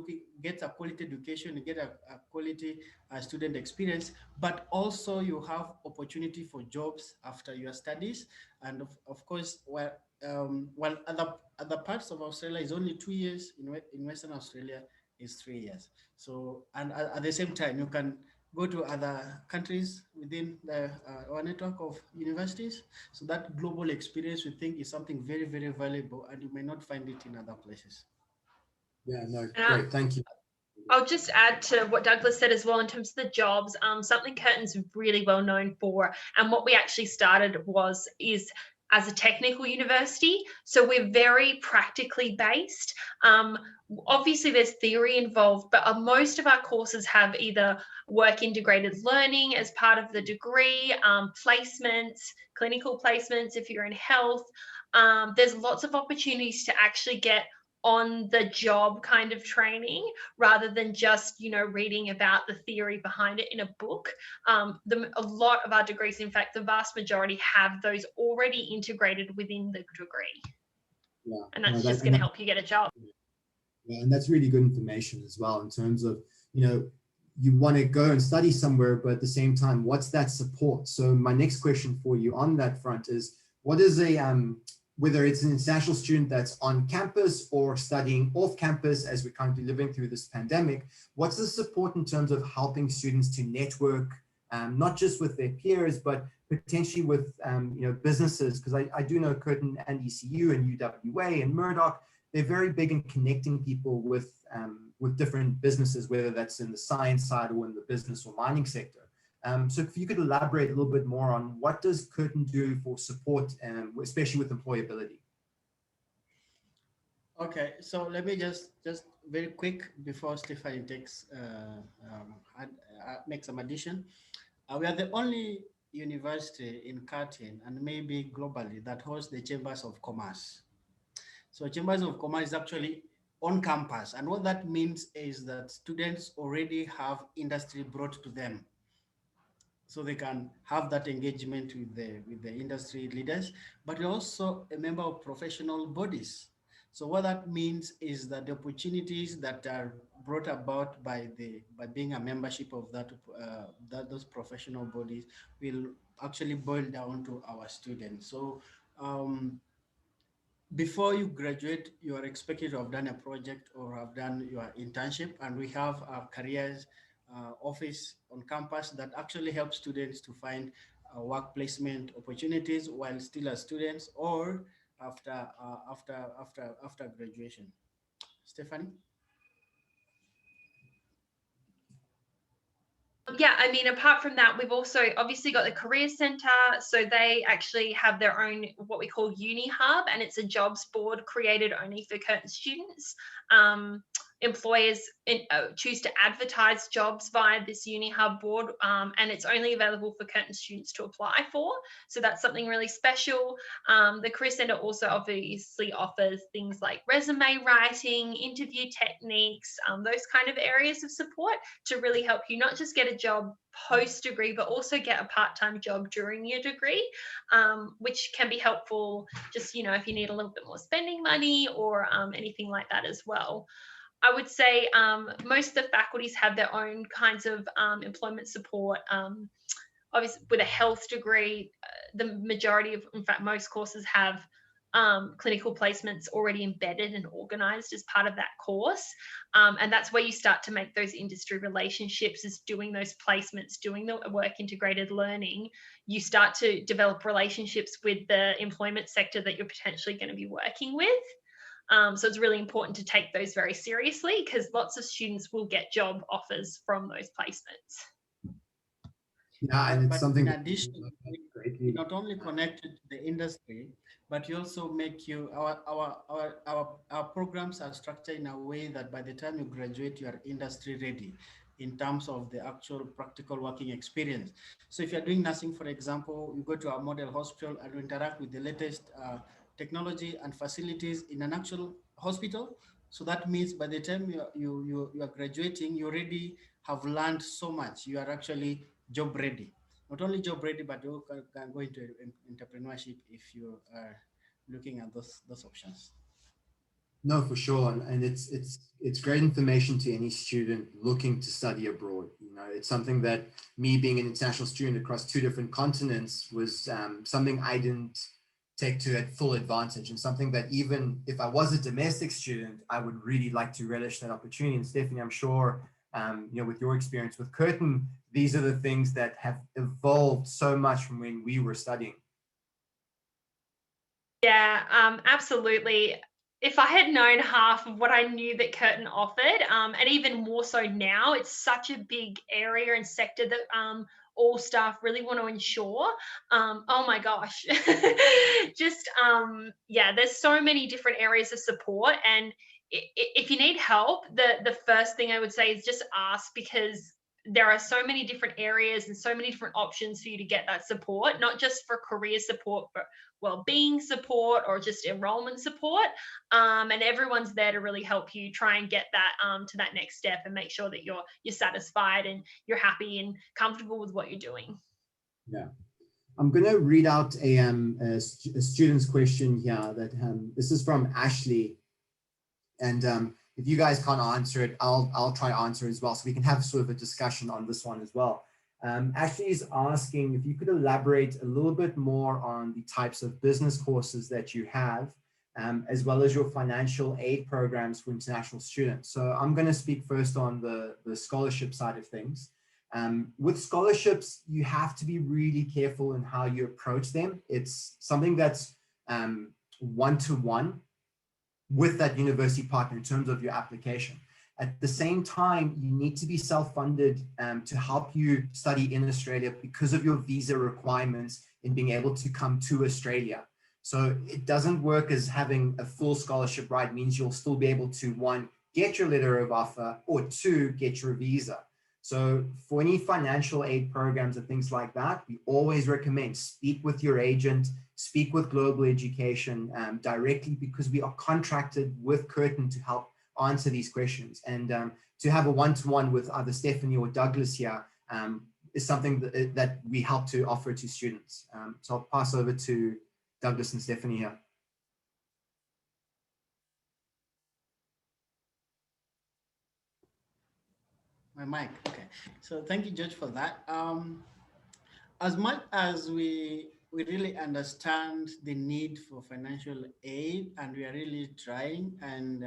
gets a quality education, get a quality student experience, but also you have opportunity for jobs after your studies. And of course, while other parts of Australia is only 2 years, in Western Australia is 3 years. So, and at the same time, you can go to other countries within our network of universities. So that global experience, we think, is something very, very valuable, and you may not find it in other places. Yeah, no, great, thank you. I'll just add to what Douglas said as well in terms of the jobs. Something Curtin's really well known for, and what we actually started is as a technical university. So we're very practically based. Obviously, there's theory involved, but most of our courses have either work integrated learning as part of the degree, placements, clinical placements if you're in health. There's lots of opportunities to actually get on the job kind of training rather than just reading about the theory behind it in a book. A lot of our degrees, in fact the vast majority, have those already integrated within the degree. And that's just going to help you get a job. Yeah, and that's really good information as well, in terms of you want to go and study somewhere, but at the same time, what's that support? So my next question for you on that front is, what is whether it's an international student that's on campus or studying off campus, as we're currently living through this pandemic, what's the support in terms of helping students to network, not just with their peers, but potentially with businesses? Because I do know Curtin and ECU and UWA and Murdoch, they're very big in connecting people with different businesses, whether that's in the science side or in the business or mining sector. So if you could elaborate a little bit more on what does Curtin do for support, especially with employability? Okay, so let me just very quick before Stephanie make some addition. We are the only university in Curtin and maybe globally that hosts the Chambers of Commerce. So Chambers of Commerce is actually on campus, and what that means is that students already have industry brought to them. so they can have that engagement with the industry leaders, but you're also a member of professional bodies. So what that means is that the opportunities that are brought about by being a membership of those professional bodies will actually boil down to our students. So before you graduate, you are expected to have done a project or have done your internship, and we have a careers office on campus that actually helps students to find work placement opportunities while still as students or after graduation. Stephanie? Yeah, I mean, apart from that, we've also obviously got the Career Centre. So they actually have their own, what we call Uni Hub, and it's a jobs board created only for Curtin students. Employers choose to advertise jobs via this Uni Hub board, and it's only available for Curtin students to apply for. So that's something really special. The Career Centre also obviously offers things like resume writing, interview techniques, those kind of areas of support to really help you not just get a job post degree, but also get a part-time job during your degree, which can be helpful just, if you need a little bit more spending money or anything like that as well. I would say most of the faculties have their own kinds of employment support. Obviously, with a health degree, the majority of, in fact, most courses have clinical placements already embedded and organized as part of that course. And that's where you start to make those industry relationships, is doing those placements, doing the work integrated learning. You start to develop relationships with the employment sector that you're potentially going to be working with. So it's really important to take those very seriously, because lots of students will get job offers from those placements. Yeah, and it's something in addition, we not only connected to the industry, but you also make you our programs are structured in a way that by the time you graduate, you are industry ready in terms of the actual practical working experience. So if you're doing nursing, for example, you go to a model hospital and you interact with the latest technology and facilities in an actual hospital. So that means by the time you are graduating, you already have learned so much. You are actually job ready. Not only job ready, but you can go into entrepreneurship if you are looking at those options. No, for sure, and it's great information to any student looking to study abroad. It's something that me being an international student across 2 different continents was something I didn't take to at full advantage, and something that even if I was a domestic student, I would really like to relish that opportunity. And Stephanie, I'm sure, with your experience with Curtin, these are the things that have evolved so much from when we were studying. Yeah, absolutely. If I had known half of what I knew that Curtin offered, and even more so now, it's such a big area and sector that all staff really want to ensure. Oh my gosh, just yeah, there's so many different areas of support, and if you need help, the first thing I would say is just ask, because there are so many different areas and so many different options for you to get that support, not just for career support, but well-being support or just enrollment support, and everyone's there to really help you try and get that to that next step and make sure that you're satisfied and you're happy and comfortable with what you're doing. Yeah, I'm going to read out a student's question here. That this is from Ashley, and if you guys can't answer it, I'll try to answer as well, so we can have sort of a discussion on this one as well. Ashley is asking if you could elaborate a little bit more on the types of business courses that you have, as well as your financial aid programs for international students. So I'm going to speak first on the scholarship side of things. With scholarships, you have to be really careful in how you approach them. It's something that's one-to-one with that university partner in terms of your application. At the same time, you need to be self-funded to help you study in Australia because of your visa requirements in being able to come to Australia. So it doesn't work as having a full scholarship, right? It means you'll still be able to, 1, get your letter of offer, or 2, get your visa. So for any financial aid programs and things like that, we always recommend speak with your agent, speak with Global Education directly, because we are contracted with Curtin to help answer these questions. And to have a one-to-one with either Stephanie or Douglas here, is something that we help to offer to students. So I'll pass over to Douglas and Stephanie here. My mic, okay. So thank you, George, for that. As much as we really understand the need for financial aid, and we are really trying, and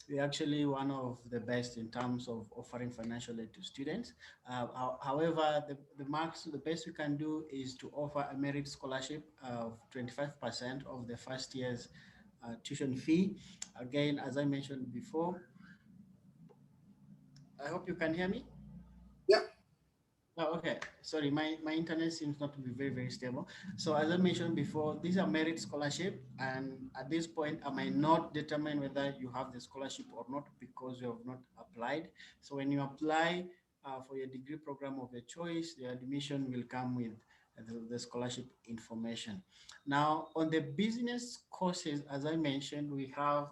we're actually one of the best in terms of offering financial aid to students. However, the best we can do is to offer a merit scholarship of 25% of the first year's tuition fee. Again, as I mentioned before, I hope you can hear me. Yeah. Oh, okay. Sorry, my internet seems not to be very, very stable. So as I mentioned before, these are merit scholarship, and at this point, I might not determine whether you have the scholarship or not because you have not applied. So when you apply for your degree program of your choice, the admission will come with the scholarship information. Now, on the business courses, as I mentioned, uh,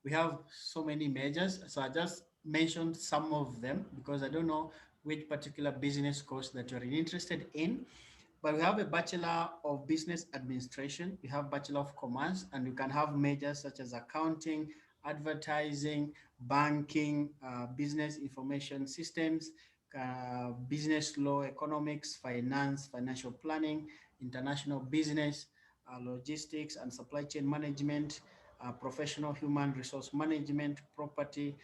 we have so many majors. So I just mentioned some of them because I don't know which particular business course that you're interested in. But we have a Bachelor of Business Administration, we have Bachelor of Commerce, and you can have majors such as accounting, advertising, banking, business information systems, business law, economics, finance, financial planning, international business, logistics and supply chain management, professional human resource management, property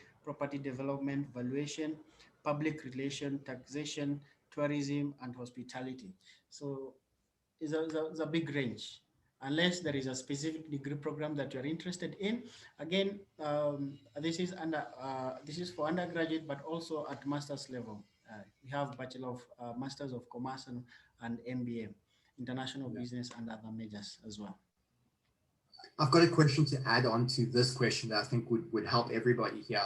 development, valuation, public relation, taxation, tourism, and hospitality. So it's a big range. Unless there is a specific degree program that you're interested in. Again, this is for undergraduate, but also at master's level. We have Bachelor of Masters of Commerce and MBA, International Business and other majors as well. I've got a question to add on to this question that I think would help everybody here.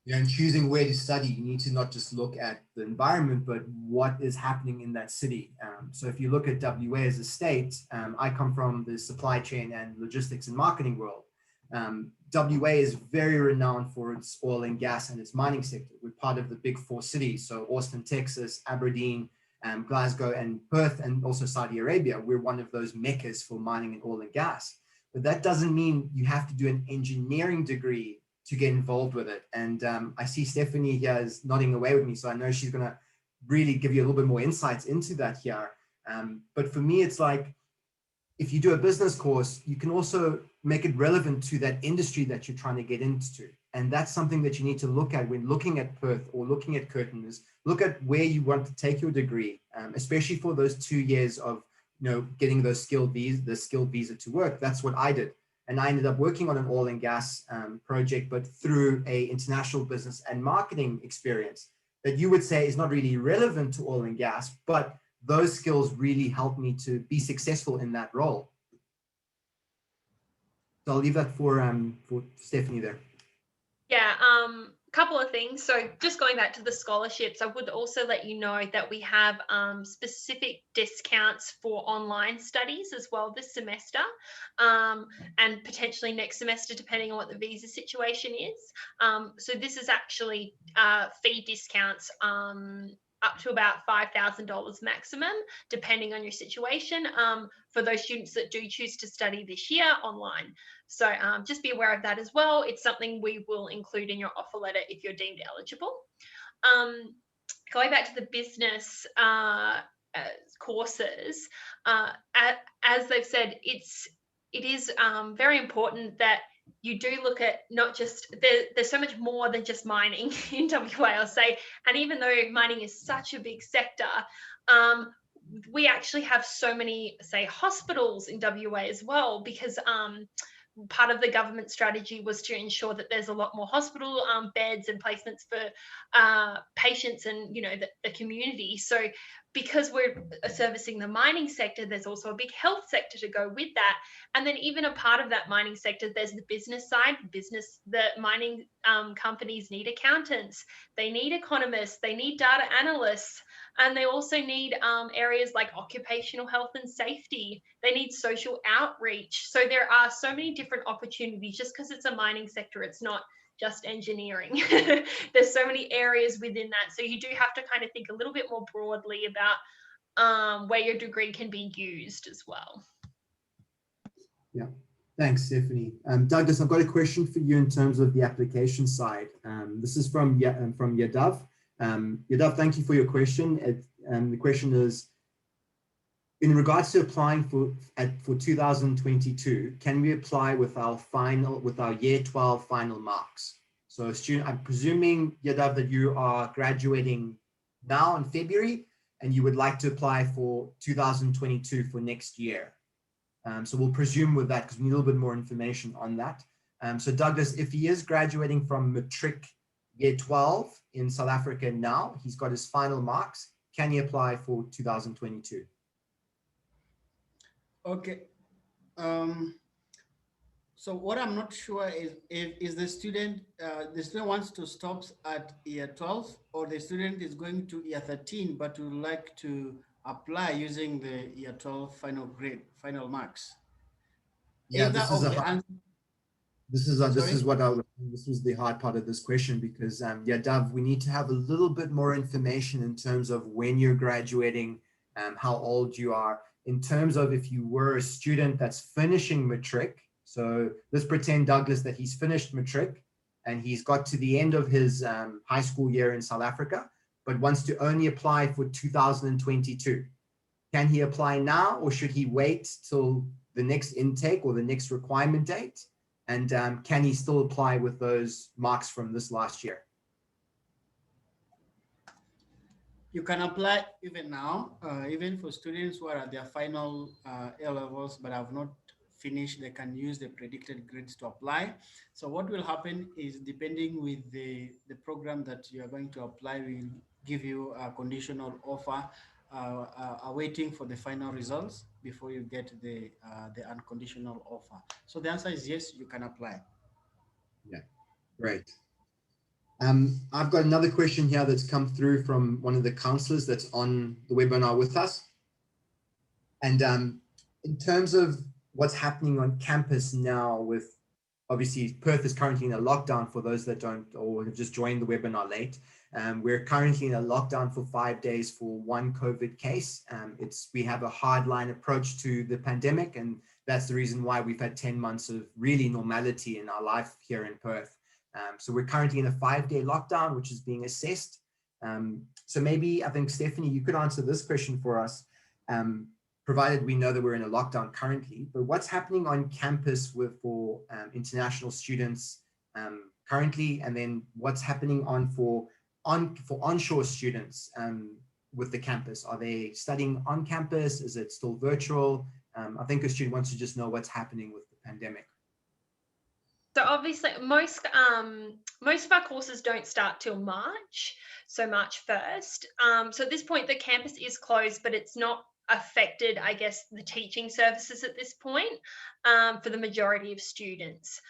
In choosing where to study, you need to not just look at the environment, but what is happening in that city. So if you look at WA as a state, I come from the supply chain and logistics and marketing world. WA is very renowned for its oil and gas and its mining sector. We're part of the big four cities. So Austin, Texas, Aberdeen, Glasgow and Perth, and also Saudi Arabia. We're one of those meccas for mining and oil and gas. But that doesn't mean you have to do an engineering degree to get involved with it. And I see Stephanie here is nodding away with me, so I know she's going to really give you a little bit more insights into that here. But for me, it's like, if you do a business course, you can also make it relevant to that industry that you're trying to get into. And that's something that you need to look at when looking at Perth or looking at Curtin, is look at where you want to take your degree, especially for those 2 years of getting the skilled visa to work. That's what I did. And I ended up working on an oil and gas project, but through a international business and marketing experience that you would say is not really relevant to oil and gas, but those skills really helped me to be successful in that role. So I'll leave that for Stephanie there. Yeah, couple of things. So just going back to the scholarships, I would also let you know that we have specific discounts for online studies as well this semester, and potentially next semester, depending on what the visa situation is. So this is actually fee discounts up to about $5,000 maximum, depending on your situation, for those students that do choose to study this year online. So just be aware of that as well. It's something we will include in your offer letter if you're deemed eligible. Going back to the business courses, as they've said, it is very important that you do look at not just, there's so much more than just mining in WA, I'll say. And even though mining is such a big sector, we actually have so many, say, hospitals in WA as well, because part of the government strategy was to ensure that there's a lot more hospital beds and placements for patients and the community. So because we're servicing the mining sector, there's also a big health sector to go with that. And then even a part of that mining sector, there's the business side. The mining companies need accountants, they need economists, they need data analysts, and they also need areas like occupational health and safety. They need social outreach. So there are so many different opportunities. Just because it's a mining sector, it's not just engineering. There's so many areas within that. So you do have to kind of think a little bit more broadly about where your degree can be used as well. Yeah, thanks, Stephanie. Douglas, I've got a question for you in terms of the application side. This is from Yadav. Yadav, thank you for your question. The question is, in regards to applying for 2022, can we apply with our year 12 final marks? So student, I'm presuming, Yadav, that you are graduating now in February and you would like to apply for 2022 for next year. So we'll presume with that because we need a little bit more information on that. So Douglas, if he is graduating from matric year 12 in South Africa now, he's got his final marks, can he apply for 2022? Okay. So what I'm not sure is the student wants to stop at year 12, or the student is going to year 13 but would like to apply using the year 12 final marks. Yeah, Either this is of the answer. this was the hard part of this question, because yeah, Dov, we need to have a little bit more information in terms of when you're graduating, how old you are, in terms of if you were a student that's finishing matric. So let's pretend, Douglas, that he's finished matric and he's got to the end of his high school year in South Africa, but wants to only apply for 2022. Can he apply now, or should he wait till the next intake or the next requirement date? And can he still apply with those marks from this last year? You can apply even now, even for students who are at their final A levels but have not finished, they can use the predicted grades to apply. So what will happen is, depending with the program that you are going to apply, we will give you a conditional offer, awaiting for the final results before you get the unconditional offer. So the answer is yes, you can apply. Yeah, great. I've got another question here that's come through from one of the counselors that's on the webinar with us. And in terms of what's happening on campus now, with obviously Perth is currently in a lockdown for those that don't or have just joined the webinar late. We're currently in a lockdown for 5 days for one COVID case. We have a hardline approach to the pandemic, and that's the reason why we've had 10 months of really normality in our life here in Perth. So we're currently in a 5-day lockdown, which is being assessed. So maybe, I think, Stephanie, you could answer this question for us, provided we know that we're in a lockdown currently, but what's happening on campus for international students currently, and then what's happening for onshore students with the campus? Are they studying on campus? Is it still virtual? I think a student wants to just know what's happening with the pandemic. So obviously most of our courses don't start till March, so March 1st. So at this point the campus is closed, but it's not affected, I guess, the teaching services at this point for the majority of students.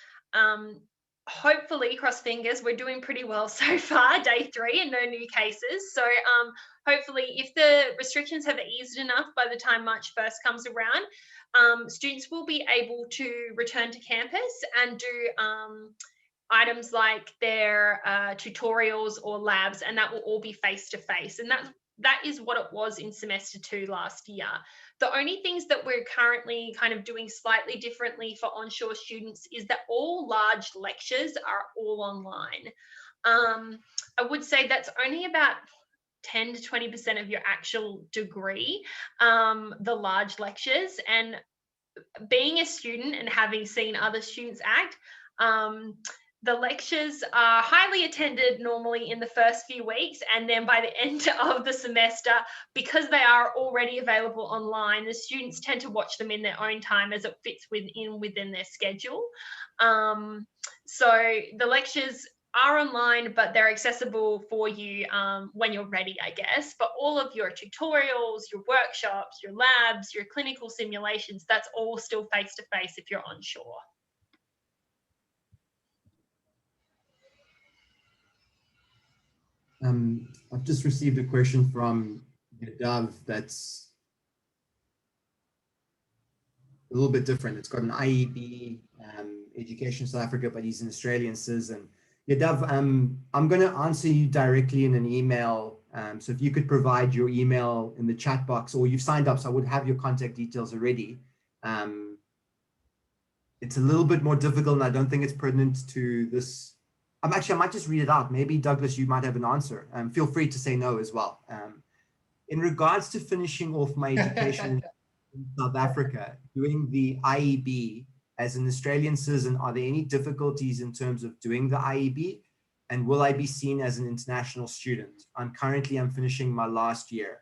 Hopefully, cross fingers, we're doing pretty well so far, day 3, and no new cases. So hopefully, if the restrictions have eased enough by the time March 1st comes around, students will be able to return to campus and do items like their tutorials or labs, and that will all be face-to-face. And that is what it was in semester 2 last year. The only things that we're currently kind of doing slightly differently for onshore students is that all large lectures are all online. I would say that's only about 10 to 20% of your actual degree, the large lectures. And being a student and having seen other students act, the lectures are highly attended normally in the first few weeks, and then by the end of the semester, because they are already available online, the students tend to watch them in their own time as it fits within their schedule. So the lectures are online, but they're accessible for you when you're ready, I guess. But all of your tutorials, your workshops, your labs, your clinical simulations, that's all still face-to-face if you're onshore. I've just received a question from Dov that's a little bit different. It's got an IEB, Education South Africa, but he's an Australian citizen. Yeah, Dav, I'm going to answer you directly in an email. So if you could provide your email in the chat box, or you've signed up, so I would have your contact details already. It's a little bit more difficult, and I don't think it's pertinent to this. I might just read it out. Maybe Douglas, you might have an answer. Feel free to say no as well. In regards to finishing off my education in South Africa, doing the IEB as an Australian citizen, are there any difficulties in terms of doing the IEB? And will I be seen as an international student? I'm finishing my last year.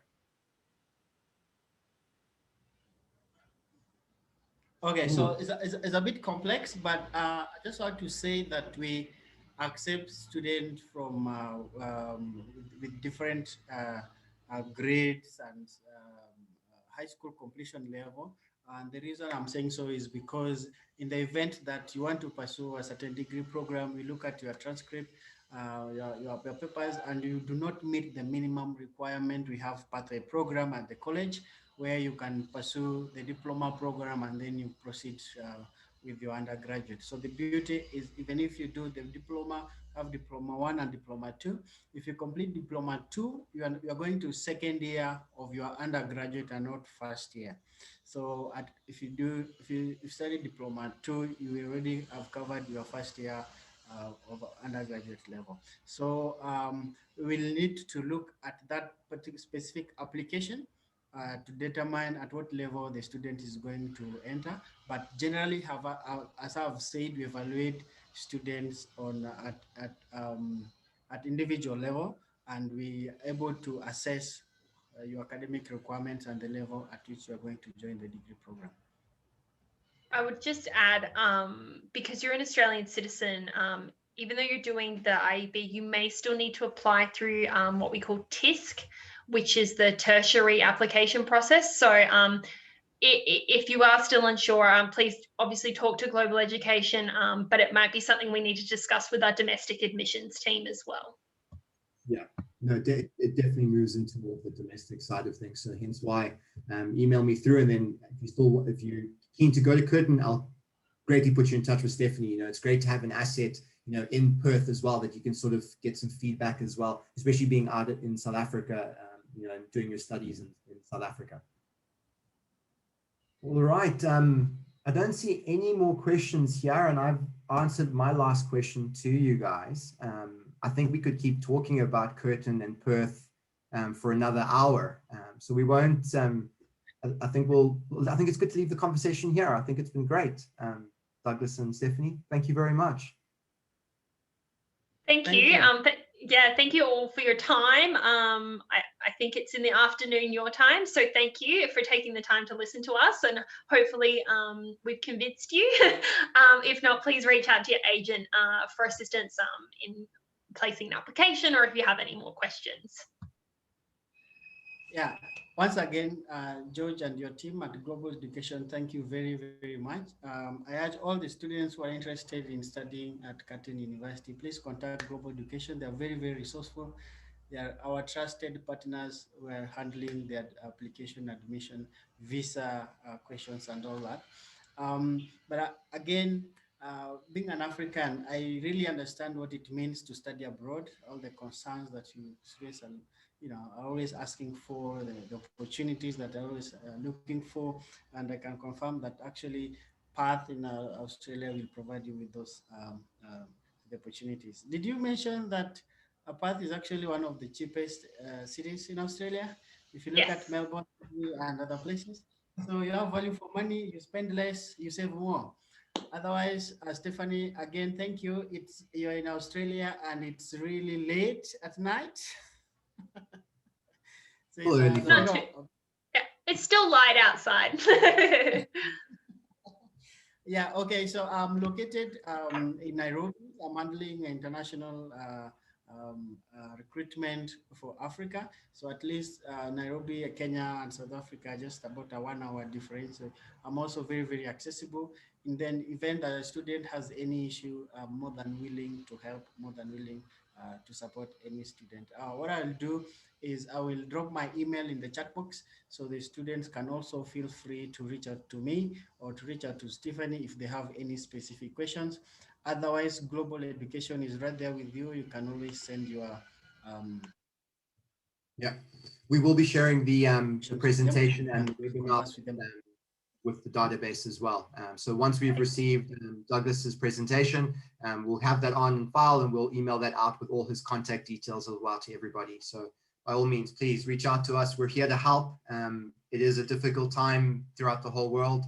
Okay, so it's a bit complex, but I just want to say that we accept students from with different grades and high school completion level. And the reason I'm saying so is because in the event that you want to pursue a certain degree program, we look at your transcript, your papers, and you do not meet the minimum requirement. We have pathway program at the college where you can pursue the diploma program and then you proceed with your undergraduate. So the beauty is, even if you do the diploma, have diploma 1 and diploma 2, if you complete diploma 2, you are going to second year of your undergraduate and not first year. So if you study diploma 2, you already have covered your first year of undergraduate level. So we'll need to look at that particular specific application to determine at what level the student is going to enter. But generally, as I've said, we evaluate students on at individual level, and we are able to assess your academic requirements and the level at which you are going to join the degree program. I would just add, because you're an Australian citizen, even though you're doing the IEB, you may still need to apply through what we call TISC, which is the tertiary application process. So if you are still unsure, please obviously talk to Global Education, but it might be something we need to discuss with our domestic admissions team as well. Yeah, no, it definitely moves into more of the domestic side of things. So hence why email me through, and then if you're keen to go to Curtin, I'll greatly put you in touch with Stephanie. You know, it's great to have an asset, you know, in Perth as well, that you can sort of get some feedback as well, especially being out in South Africa, you know, and doing your studies in South Africa. All right. I don't see any more questions here, and I've answered my last question to you guys. I think we could keep talking about Curtin and Perth for another hour. So we won't. I think it's good to leave the conversation here. I think it's been great. Douglas and Stephanie, thank you very much. Thank you. Yeah, thank you all for your time. I think it's in the afternoon your time, so thank you for taking the time to listen to us, and hopefully we've convinced you. If not, please reach out to your agent for assistance in placing an application, or if you have any more questions. Yeah, once again, George and your team at Global Education, thank you very, very much. I urge all the students who are interested in studying at Curtin University, please contact Global Education. They are very, very resourceful. They are our trusted partners who are handling their application, admission, visa questions and all that. But again, being an African, I really understand what it means to study abroad, all the concerns that you face, and are always asking for the opportunities that are always looking for. And I can confirm that actually Perth in Australia will provide you with those the opportunities. Did you mention that Perth is actually one of the cheapest cities in Australia? If you look at Melbourne and other places, so you have value for money, you spend less, you save more. Otherwise, Stephanie, again, thank you. You're in Australia and it's really late at night. So it's still light outside. Yeah, okay. So I'm located in Nairobi. I'm handling international recruitment for Africa. So at least Nairobi, Kenya, and South Africa are just about a 1 hour difference. So I'm also very, very accessible. In the event that a student has any issue, I'm more than willing to help, more than willing to support any student. What I'll do is I will drop my email in the chat box, so the students can also feel free to reach out to me or to reach out to Stephanie if they have any specific questions. Otherwise, global education is right there with you. You can always send your Yeah, we will be sharing the presentation and and webinar converse with them. with the database as well. So once we've received Douglas's presentation, we'll have that on file and we'll email that out with all his contact details as well to everybody. So by all means, please reach out to us. We're here to help. It is a difficult time throughout the whole world,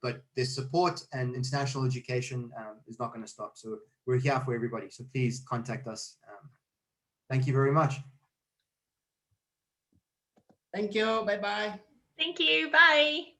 but there's support and international education is not going to stop. So we're here for everybody. So please contact us. Thank you very much. Thank you. Bye-bye. Thank you. Bye.